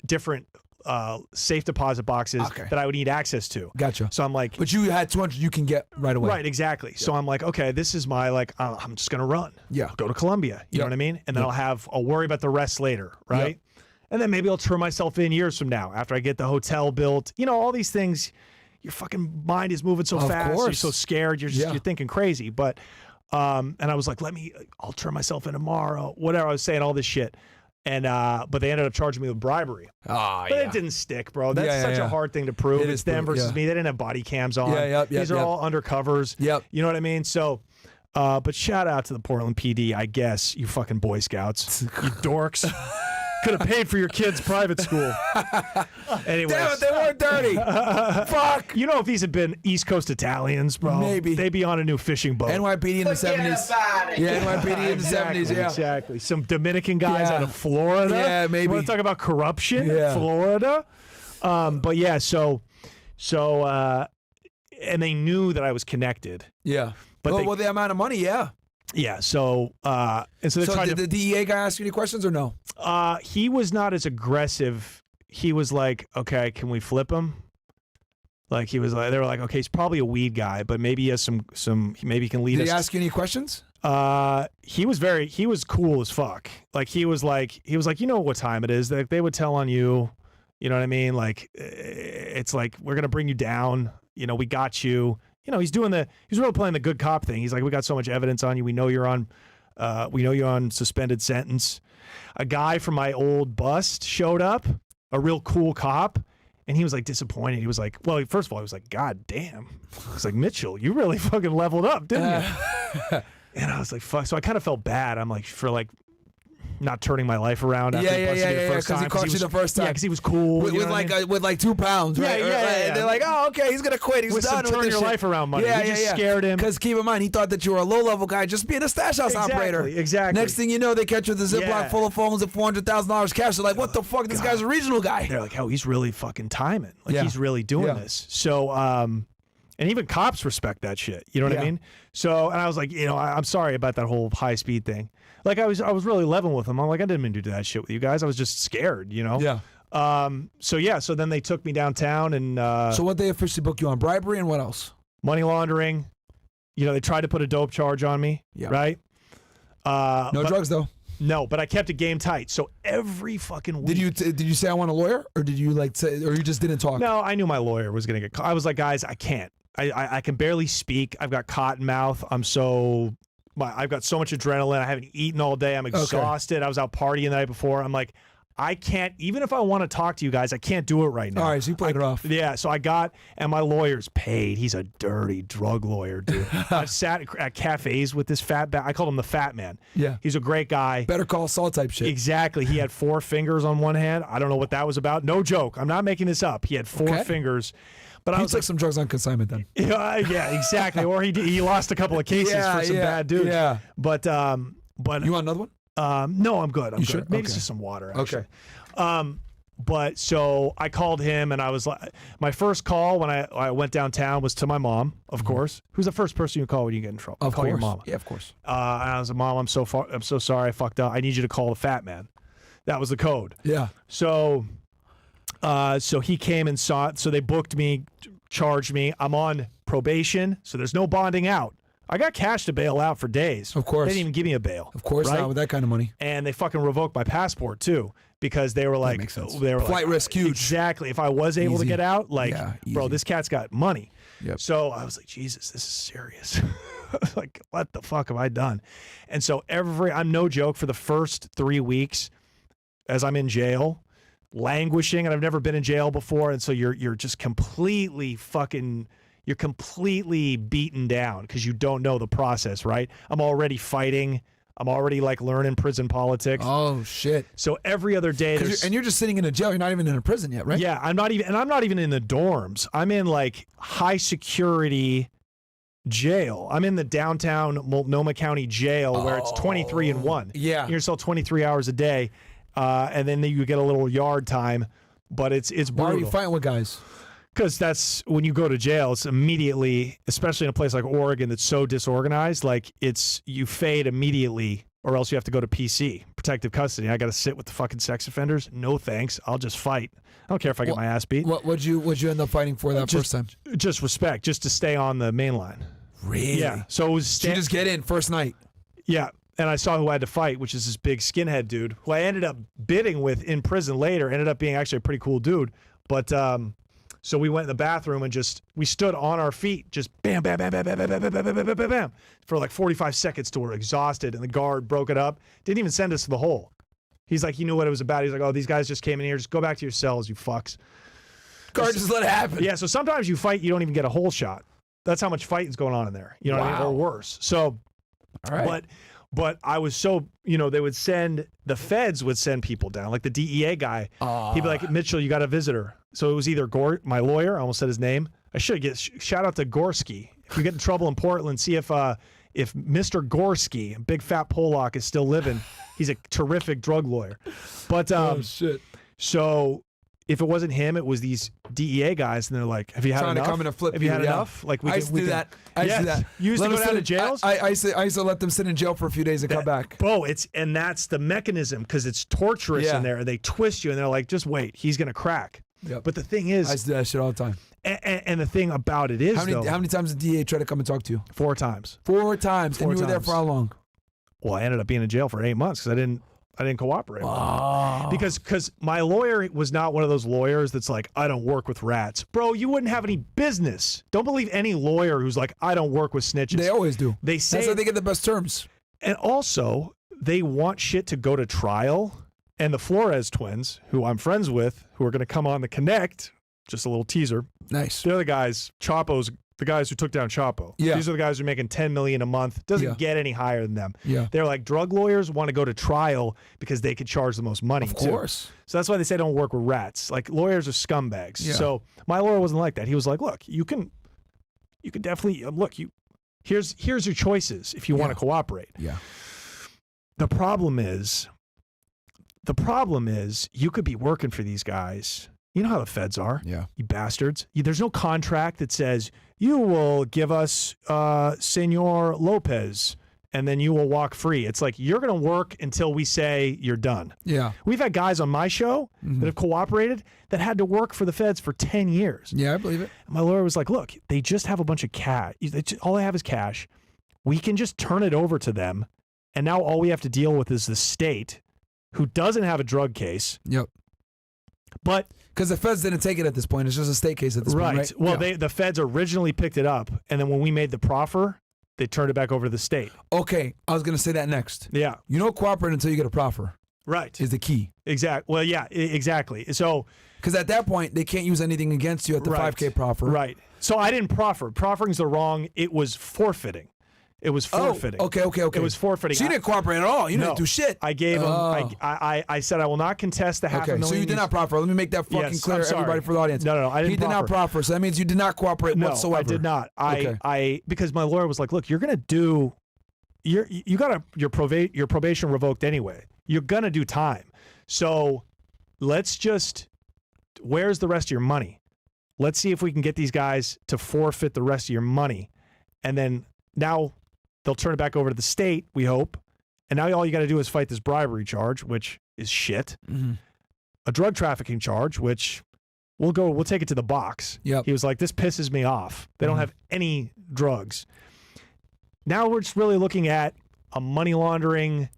different safe deposit boxes that I would need access to. Gotcha. So I'm like... But you had 200 you can get right away. Right, exactly. So I'm like, okay, this is my, I'm just going to run. Yeah. I'll go to Columbia. You know what I mean? And then I'll worry about the rest later, right? Yep. And then maybe I'll turn myself in years from now after I get the hotel built. All these things, your fucking mind is moving so fast. You're so scared. You're thinking crazy. But, and I was like, I'll turn myself in tomorrow. Whatever. I was saying all this shit. And but they ended up charging me with bribery. But it didn't stick, bro. That's such a hard thing to prove. It's them versus me. They didn't have body cams on. These are all undercovers. Yep. You know what I mean? So, but shout out to the Portland PD, I guess, you fucking Boy Scouts. You dorks. Could have paid for your kids' private school. Anyways. Damn it, they weren't dirty. Fuck. If these had been East Coast Italians, bro, maybe they'd be on a new fishing boat. NYPD in the 70s. Yeah, NYPD in the 70s, yeah. Exactly. Some Dominican guys out of Florida. Yeah, maybe. You want to talk about corruption? Yeah. Florida. But yeah, so and they knew that I was connected. Yeah. But well, the amount of money, yeah. Yeah, so and so they're trying did the DEA guy ask you any questions or no? He was not as aggressive. He was like, okay, can we flip him? Like they were like, okay, he's probably a weed guy, but maybe he has some maybe he can lead us. Did he ask you any questions? He was cool as fuck. Like he was like, you know what time it is? Like they would tell on you, you know what I mean? Like it's like, we're gonna bring you down. We got you. He's really playing the good cop thing. He's like, we got so much evidence on you. We know you're on suspended sentence. A guy from my old bust showed up, a real cool cop, And he was like disappointed. He was like, well, first of all, he was like, God damn. I was like, Mitchell, you really fucking leveled up, didn't you? And I was like, fuck. So I kind of felt bad. I'm like, for like not turning my life around after he busted me the first time. Because he caught you the first time. Yeah, because he was cool. With like 2 pounds, right? Yeah. They're like, oh, okay, he's going to quit. He's with done some with turn your shit. life around money. We just scared him. Because keep in mind, he thought that you were a low-level guy just being a stash house operator. Exactly. Next thing you know, they catch you with a Ziploc full of phones and $400,000 cash. They're like, what the fuck? This guy's a regional guy. They're like, oh, he's really fucking timing. Like, he's really doing this. So, and even cops respect that shit. You know what I mean? So, and I was like, you know, I'm sorry about that whole high speed thing. Like I was really leveling with them. I'm like, I didn't mean to do that shit with you guys. I was just scared, you know? Yeah. So then they took me downtown and so what they officially book you on? Bribery and what else? Money laundering. You know, they tried to put a dope charge on me. Yeah. Right? No drugs though. No, but I kept it game tight. So every fucking week. Did you say I want a lawyer, or did you like say, or you just didn't talk? No, I knew my lawyer was gonna get caught. I was like, guys, I can't. I can barely speak. I've got cotton mouth. I've got so much adrenaline. I haven't eaten all day. I'm exhausted. Okay. I was out partying the night before. I'm like, I can't, even if I want to talk to you guys, I can't do it right now. All right, so you played it off. Yeah, so and my lawyer's paid. He's a dirty drug lawyer, dude. I've sat at cafes with this fat I called him the fat man. Yeah. He's a great guy. Better Call Saul type shit. Exactly. He had 4 fingers on one hand. I don't know what that was about. No joke. I'm not making this up. He had 4 fingers. But I was took some drugs on consignment then. Yeah, exactly. Or he lost a couple of cases for some bad dudes. Yeah. But you want another one? No, I'm good. I'm good. Sure? Maybe it's just some water. Actually. Okay. But so I called him and I was like, my first call when I went downtown was to my mom, of course. Who's the first person you call when you get in trouble? Of call course. Your mom. Yeah, of course. And I was like, Mom, I'm so sorry I fucked up. I need you to call the fat man. That was the code. Yeah. So he came and saw it. So they booked me, charged me. I'm on probation, so there's no bonding out. I got cash to bail out for days. Of course. They didn't even give me a bail. Of course not with that kind of money. And they fucking revoked my passport too because they were like, that makes sense. They were flight risk huge. Exactly. If I was able to get out, like, bro, this cat's got money. Yep. So I was like, Jesus, this is serious. Like, what the fuck have I done? And so I'm no joke, for the first 3 weeks as I'm in jail, languishing, and I've never been in jail before, and so you're just completely beaten down because you don't know the process, right? I'm already fighting. I'm already like learning prison politics. Oh shit! So every other day, you're just sitting in a jail. You're not even in a prison yet, right? Yeah, I'm not even in the dorms. I'm in like high security jail. I'm in the downtown Multnomah County jail where it's 23-1. Yeah, you're still 23 hours a day. And then you get a little yard time, but it's brutal. Why are you fighting with guys? Because that's when you go to jail, it's immediately, especially in a place like Oregon that's so disorganized, like you fade immediately, or else you have to go to PC, protective custody. I got to sit with the fucking sex offenders. No thanks. I'll just fight. I don't care if I get my ass beat. What'd you end up fighting for that first time? Just respect, just to stay on the main line. Really? Yeah. So it was you just get in first night. Yeah. And I saw who I had to fight, which is this big skinhead dude who I ended up bidding with in prison later. Ended up being actually a pretty cool dude. But so we went in the bathroom and we stood on our feet, just bam, bam, bam, bam, bam, bam, bam, bam, bam, bam, bam, bam, for like 45 seconds till we're exhausted. And the guard broke it up. Didn't even send us to the hole. He's like, he knew what it was about. He's like, oh, these guys just came in here. Just go back to your cells, you fucks. Guard just let it happen. Yeah. So sometimes you fight, you don't even get a hole shot. That's how much fighting's going on in there. You know what I mean? Or worse. So, all right. But I was so, the feds would send people down, like the DEA guy. He'd be like, Mitchell, you got a visitor. So it was either my lawyer, I almost said his name. I should get, shout out to Gorski. If you get in trouble in Portland, see if Mr. Gorski, big fat Polak, is still living. He's a terrific drug lawyer. But, oh, shit. So if it wasn't him, it was these DEA guys, and they're like, "Have you had enough? To come in and flip Have you had enough?" Like I used to do that. I used to do that. You used to go down to jails. I used to let them sit in jail for a few days and come back. Bro, and that's the mechanism because it's torturous in there. They twist you, and they're like, "Just wait, he's gonna crack." Yep. But the thing is, I used to do that shit all the time. And the thing about it is, how many times did DEA try to come and talk to you? 4 times. 4 times. And you were there for how long? Well, I ended up being in jail for 8 months because I didn't cooperate. Because my lawyer was not one of those lawyers that's like, I don't work with rats. Bro, you wouldn't have any business. Don't believe any lawyer who's like, I don't work with snitches. They always do. They say that's how they get the best terms. And also, they want shit to go to trial. And the Flores twins, who I'm friends with, who are going to come on the Connect, just a little teaser. Nice. They're the guys. Chapo's the guys who took down Chapo. Yeah. These are the guys who are making $10 million a month. Doesn't Yeah. get any higher than them. Yeah. They're like, drug lawyers want to go to trial because they could charge the most money. Of course. So that's why they say don't work with rats. Like, lawyers are scumbags. Yeah. So my lawyer wasn't like that. He was like, look, you can definitely here's your choices if you want to cooperate. Yeah. The problem is you could be working for these guys. You know how the feds are. Yeah. You bastards. There's no contract that says you will give us Senor Lopez and then you will walk free. It's like you're going to work until we say you're done. Yeah. We've had guys on my show that have cooperated that had to work for the feds for 10 years. Yeah, I believe it. And my lawyer was like, look, they just have a bunch of cash. All they have is cash. We can just turn it over to them. And now all we have to deal with is the state who doesn't have a drug case. Yep. But because the feds didn't take it at this point. It's just a state case at this point, right? Well, the feds originally picked it up. And then when we made the proffer, they turned it back over to the state. Okay. I was going to say that next. Yeah. You don't cooperate until you get a proffer. Right. Is the key. Exactly. Well, yeah, exactly. So, because at that point, they can't use anything against you at the 5K proffer. Right. So I didn't proffer. Proffering's the wrong. It was forfeiting. It was forfeiting. Oh, okay. It was forfeiting. So you didn't cooperate at all. You didn't do shit. I gave him. I said I will not contest the $500,000. So you did not proffer. Let me make that fucking clear, everybody, for the audience. No, I didn't. He did not proffer. So that means you did not cooperate whatsoever. No, I did not. I because my lawyer was like, look, you're gonna do. You got your probation revoked anyway. You're gonna do time. So let's just. Where's the rest of your money? Let's see if we can get these guys to forfeit the rest of your money, and then now. They'll turn it back over to the state, we hope. And now all you got to do is fight this bribery charge, which is shit. Mm-hmm. A drug trafficking charge, which we'll take it to the box. Yep. He was like, this pisses me off. They don't have any drugs. Now we're just really looking at a money laundering,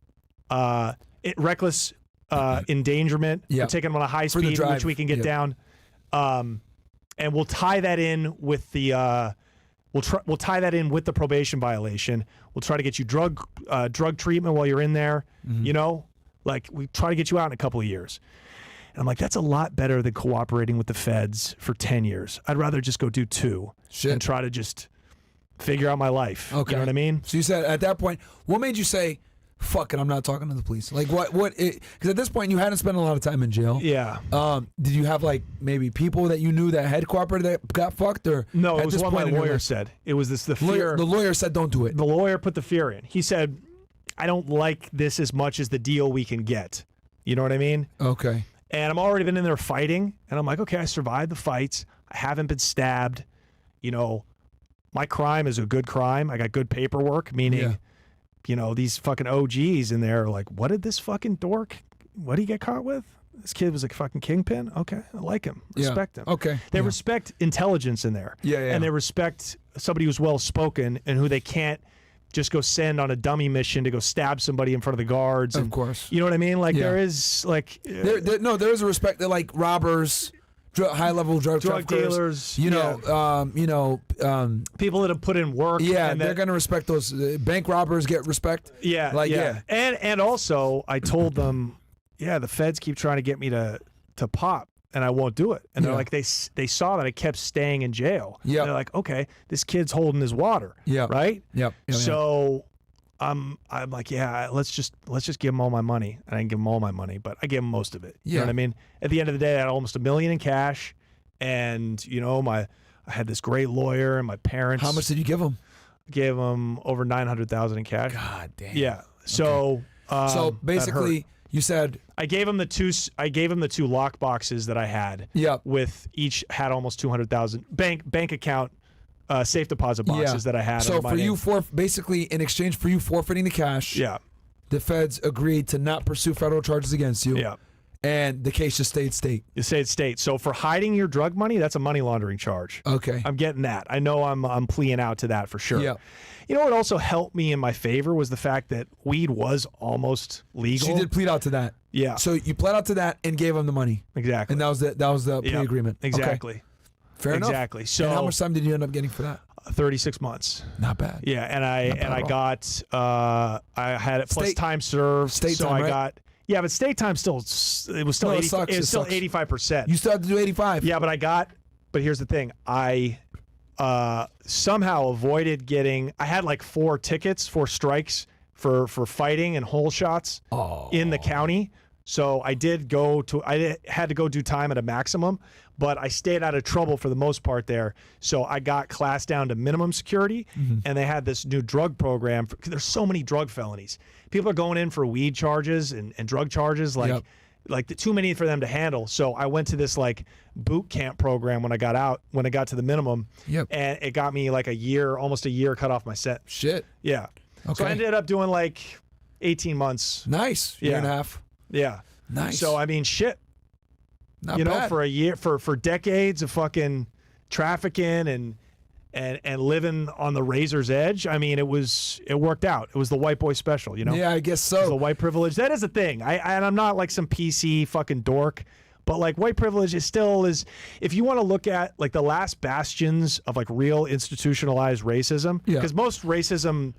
reckless endangerment. Yep. We're taking them on a high speed, which we can get down. And we'll tie that in with the... We'll tie that in with the probation violation. We'll try to get you drug treatment while you're in there. Mm-hmm. You know, like we try to get you out in a couple of years. And I'm like, that's a lot better than cooperating with the feds for 10 years. I'd rather just go do 2 and try to just figure out my life. Okay. You know what I mean? So you said at that point, what made you say, fuck it, I'm not talking to the police? Like what, because at this point you hadn't spent a lot of time in jail. Yeah. Did you have like maybe people that you knew that had cooperated that got fucked, or? No, it was what my lawyer said. It was the fear. The lawyer said don't do it. The lawyer put the fear in. He said, I don't like this as much as the deal we can get. You know what I mean? Okay. And I'm already been in there fighting, and I'm like, okay, I survived the fights. I haven't been stabbed. You know, my crime is a good crime. I got good paperwork, meaning, you know, these fucking OGs in there are like, what did this fucking dork, what did he get caught with? This kid was a fucking kingpin? Okay, I like him. Respect him. Okay. They respect intelligence in there. Yeah. And they respect somebody who's well-spoken and who they can't just go send on a dummy mission to go stab somebody in front of the guards. Of course. You know what I mean? Like there is like... there is a respect that like robbers... high-level drug dealers, people that have put in work. Yeah, and they're gonna respect those. Bank robbers get respect. Yeah. And also, I told them, the feds keep trying to get me to pop, and I won't do it. And they're like, they saw that I kept staying in jail. Yeah, they're like, okay, this kid's holding his water. Yeah, right. Yep. So. I'm like, let's just give them all my money. And I didn't give them all my money, but I gave them most of it. You know what I mean? At the end of the day, I had almost $1 million in cash, and you know, I had this great lawyer, and my parents. How much did you give them? I gave them over $900,000 in cash. God damn. Yeah. So. So basically, you said I gave them the two. I gave them the 2 lock boxes that I had. Yeah. With each had almost 200,000 bank account. Safe deposit boxes that I had. So for you, basically in exchange for you forfeiting the cash, the feds agreed to not pursue federal charges against you. Yeah. And the case just stayed state. You stayed state. So for hiding your drug money, that's a money laundering charge. Okay. I'm getting that. I know I'm pleading out to that for sure. Yeah. You know what also helped me in my favor was the fact that weed was almost legal. She did plead out to that. Yeah. So you pled out to that and gave them the money. Exactly. And that was the plea agreement. Exactly. Okay. Fair enough. Exactly. So and how much time did you end up getting for that? 36 months. Not bad. Yeah, and I got I had it plus time served. State so time, I got but state time still it was still 85%. You still had to do 85. Yeah, but I got But here's the thing. I somehow avoided getting, I had like 4 strikes for fighting and hole shots in the county. So I had to go do time at a maximum, but I stayed out of trouble for the most part there. So I got classed down to minimum security, and they had this new drug program. There's so many drug felonies. People are going in for weed charges and drug charges, too many for them to handle. So I went to this like boot camp program when I got out, when I got to the minimum, and it got me like almost a year cut off my set. Shit. Yeah. Okay. So I ended up doing like 18 months. Nice. Year and a half. Yeah. Nice. So I mean, shit. Not you know, bad. for a year, for decades of fucking trafficking and living on the razor's edge. I mean, it worked out. It was the white boy special, you know? Yeah, I guess It was so. the white privilege. That is a thing. And I'm not like some PC fucking dork, but like white privilege is still is, if you want to look at like the last bastions of like real institutionalized racism, because most racism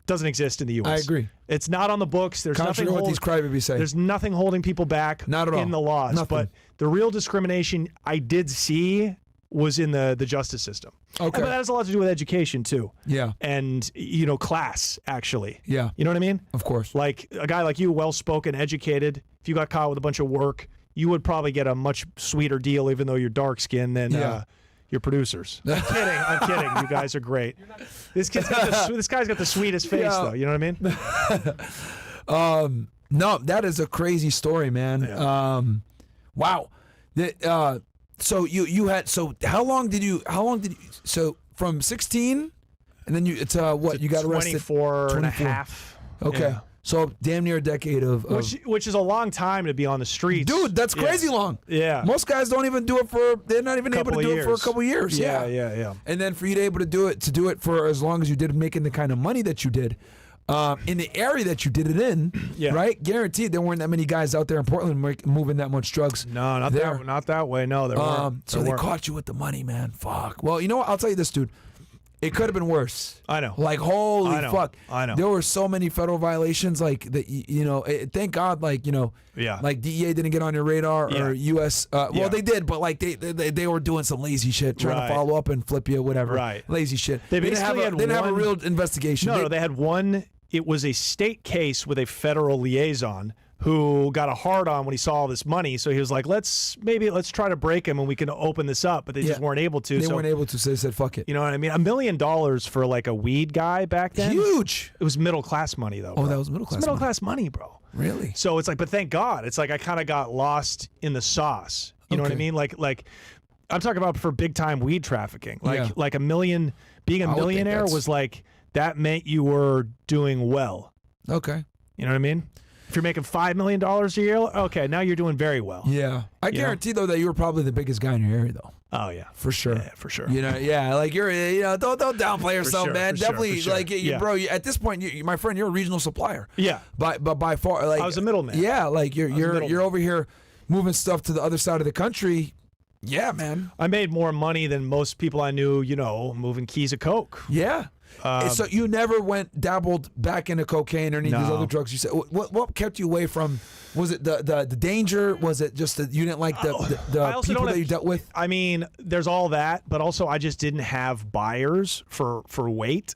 doesn't exist in the U.S. I agree. It's not on the books. There's Contrary nothing to what these crybabies say. There's nothing holding people back Not at all. in the laws. Nothing. But the real discrimination I did see was in the justice system. Okay. But that has a lot to do with education too. Yeah. And, class, actually. Yeah. You know what I mean? Of course. Like a guy like you, well-spoken, educated, if you got caught with a bunch of work, you would probably get a much sweeter deal, even though you're dark-skinned, than your producers. I'm kidding. You guys are great. This guy's got the sweetest face, though. You know what I mean? No, that is a crazy story, man. Yeah. Wow. So how long did you so from 16 and then you got arrested 24 and a half. Okay. Yeah. So damn near a decade of which is a long time to be on the streets. dude, that's crazy long. Yeah. Most guys don't even do it they're not even able to do it for a couple years. Yeah. And then for you to able to do it for as long as you did, making the kind of money that you did, in the area that you did it in, right? Guaranteed there weren't that many guys out there in Portland moving that much drugs. No, not that way. No, there weren't. So they caught you with the money, man. Fuck. Well, you know what? I'll tell you this, dude. It could have been worse. I know. Like, holy fuck. I know. There were so many federal violations, like, that, thank God, like, like DEA didn't get on your radar or U.S. Well, they did, but, like, they were doing some lazy shit, trying to follow up and flip you, whatever. Right. Lazy shit. They didn't have a real investigation. No, they had one. It was a state case with a federal liaison who got a hard on when he saw all this money. So he was like, let's try to break him and we can open this up. But they just weren't able to. They weren't able to, so they said, fuck it. You know what I mean? $1 million for like a weed guy back then. Huge. It was middle class money though. Oh, that was middle class middle class money, bro. Really? So it's like, but thank God. It's like I kind of got lost in the sauce. You know what I mean? Like I'm talking about for big time weed trafficking. Like $1 million, being a millionaire was like, that meant you were doing well. Okay. You know what I mean? If you're making $5 million a year, okay, now you're doing very well. Yeah. I guarantee, though, that you were probably the biggest guy in your area, though. Oh, yeah. For sure. Yeah, for sure. Like you're, don't downplay yourself, man. Definitely, bro, at this point, my friend, you're a regional supplier. Yeah. But by far, like. I was a middleman. Yeah, like you're over here moving stuff to the other side of the country. Yeah, man. I made more money than most people I knew, moving keys of coke. Yeah. So you never dabbled back into cocaine or any of these other drugs? You said what kept you away from? Was it the danger? Was it just that you didn't like the people that you dealt with? I mean, there's all that, but also I just didn't have buyers for weight.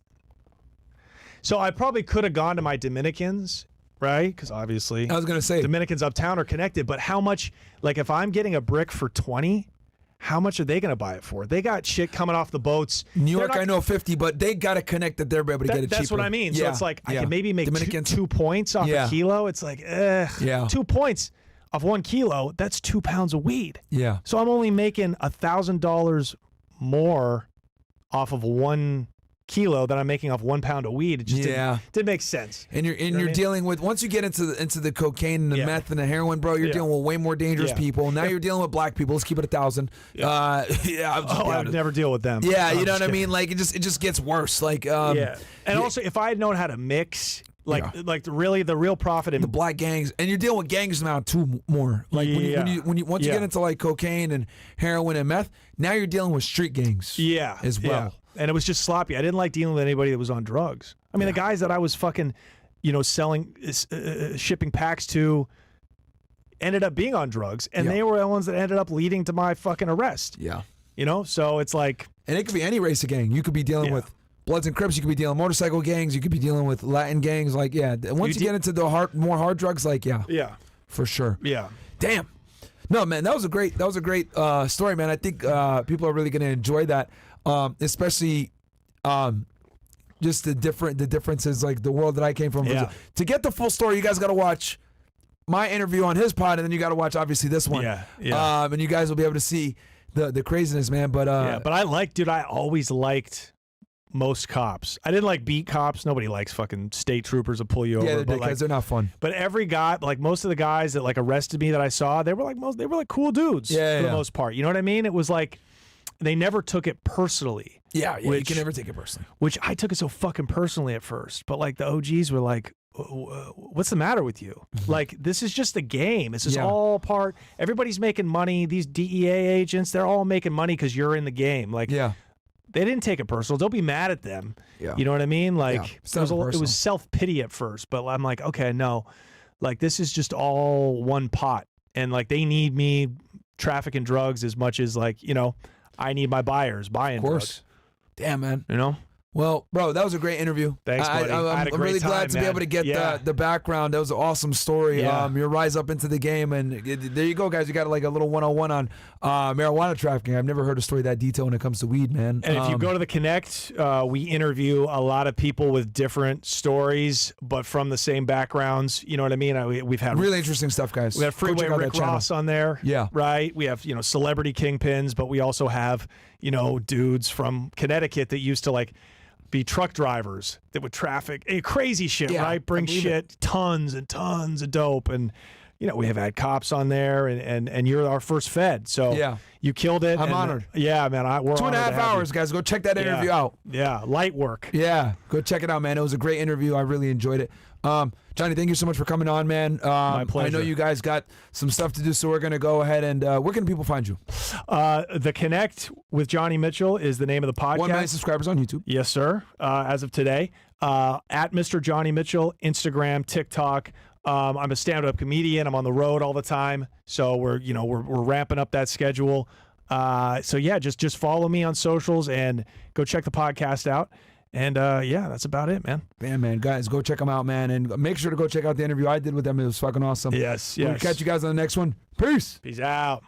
So I probably could have gone to my Dominicans, right? Because obviously, I was gonna say Dominicans uptown are connected. But how much? Like if I'm getting a brick for 20. How much are they going to buy it for? They got shit coming off the boats. New York, I know 50, but they got to connect that they're able to get it cheaper. That's what I mean. So it's like I can maybe make two points off a kilo. It's like, 2 points off 1 kilo. That's 2 pounds of weed. Yeah. So I'm only making $1,000 more off of 1 kilo that I'm making off 1 pound of weed. It just didn't make sense. And you're dealing with, once you get into the cocaine and the meth and the heroin, bro, you're dealing with way more dangerous people. Now you're dealing with black people. Let's keep it 1,000. I'd never deal with them. Yeah, you know what I mean? Like it just gets worse. Like and also if I had known how to mix. Like the real profit in the black gangs, and you're dealing with gangs now too more. Like when you once you get into like cocaine and heroin and meth, now you're dealing with street gangs. As well. Yeah. And it was just sloppy. I didn't like dealing with anybody that was on drugs. I mean, the guys that I was fucking, selling, shipping packs to, ended up being on drugs, and they were the ones that ended up leading to my fucking arrest. Yeah. So it's like, and it could be any race of gang. You could be dealing with Bloods and Crips. You could be dealing with motorcycle gangs. You could be dealing with Latin gangs. Like, once you get into the more hard drugs, like, yeah, for sure. Yeah. Damn. No, man, that was a great story, man. I think people are really going to enjoy that, especially just the differences, like the world that I came from. Yeah. To get the full story, you guys got to watch my interview on his pod, and then you got to watch obviously this one. Yeah. And you guys will be able to see the craziness, man. But but I always liked most cops. I didn't like beat cops. Nobody likes fucking state troopers to pull you over. Yeah, because they're not fun. But every guy, like most of the guys that like arrested me that I saw, they were like cool dudes for the most part. You know what I mean? It was like they never took it personally. Yeah, you can never take it personally. Which I took it so fucking personally at first. But like the OGs were like, what's the matter with you? Like, this is just a game. This is all part. Everybody's making money. These DEA agents, they're all making money because you're in the game. Like, they didn't take it personal. Don't be mad at them. Yeah. You know what I mean? Like, it was self-pity at first, but I'm like, okay, no. Like, this is just all one pot. And, like, they need me trafficking drugs as much as, like, I need my buyers buying drugs. Damn, man. Well, bro, that was a great interview. Thanks, buddy. I'm really glad to be able to get the background. That was an awesome story. Your rise up into the game, and there you go, guys. You got like a little 101 on marijuana trafficking. I've never heard a story that detailed when it comes to weed, man. And if you go to the Connect, we interview a lot of people with different stories, but from the same backgrounds. You know what I mean? We've had really interesting stuff, guys. We have Freeway Rick Ross on there. Yeah. Right? We have, celebrity kingpins, but we also have, dudes from Connecticut that used to like be truck drivers that would traffic crazy shit, right? Bring shit, tons and tons of dope. And, we have had cops on there, and you're our first Fed. So you killed it. I'm honored. Yeah, man. We're 2.5 hours, guys. Go check that interview out. Yeah, light work. Yeah, go check it out, man. It was a great interview. I really enjoyed it. Johnny, thank you so much for coming on, man. My pleasure. I know you guys got some stuff to do, so we're going to go ahead and where can people find you? The Connect with Johnny Mitchell is the name of the podcast. 1 million subscribers on YouTube. Yes, sir. As of today, at Mr. Johnny Mitchell, Instagram, TikTok. I'm a stand-up comedian. I'm on the road all the time, so we're ramping up that schedule. Just follow me on socials and go check the podcast out. And that's about it, man. Man, guys, go check them out, man, and make sure to go check out the interview I did with them. It was fucking awesome. Yes. We'll catch you guys on the next one. Peace out.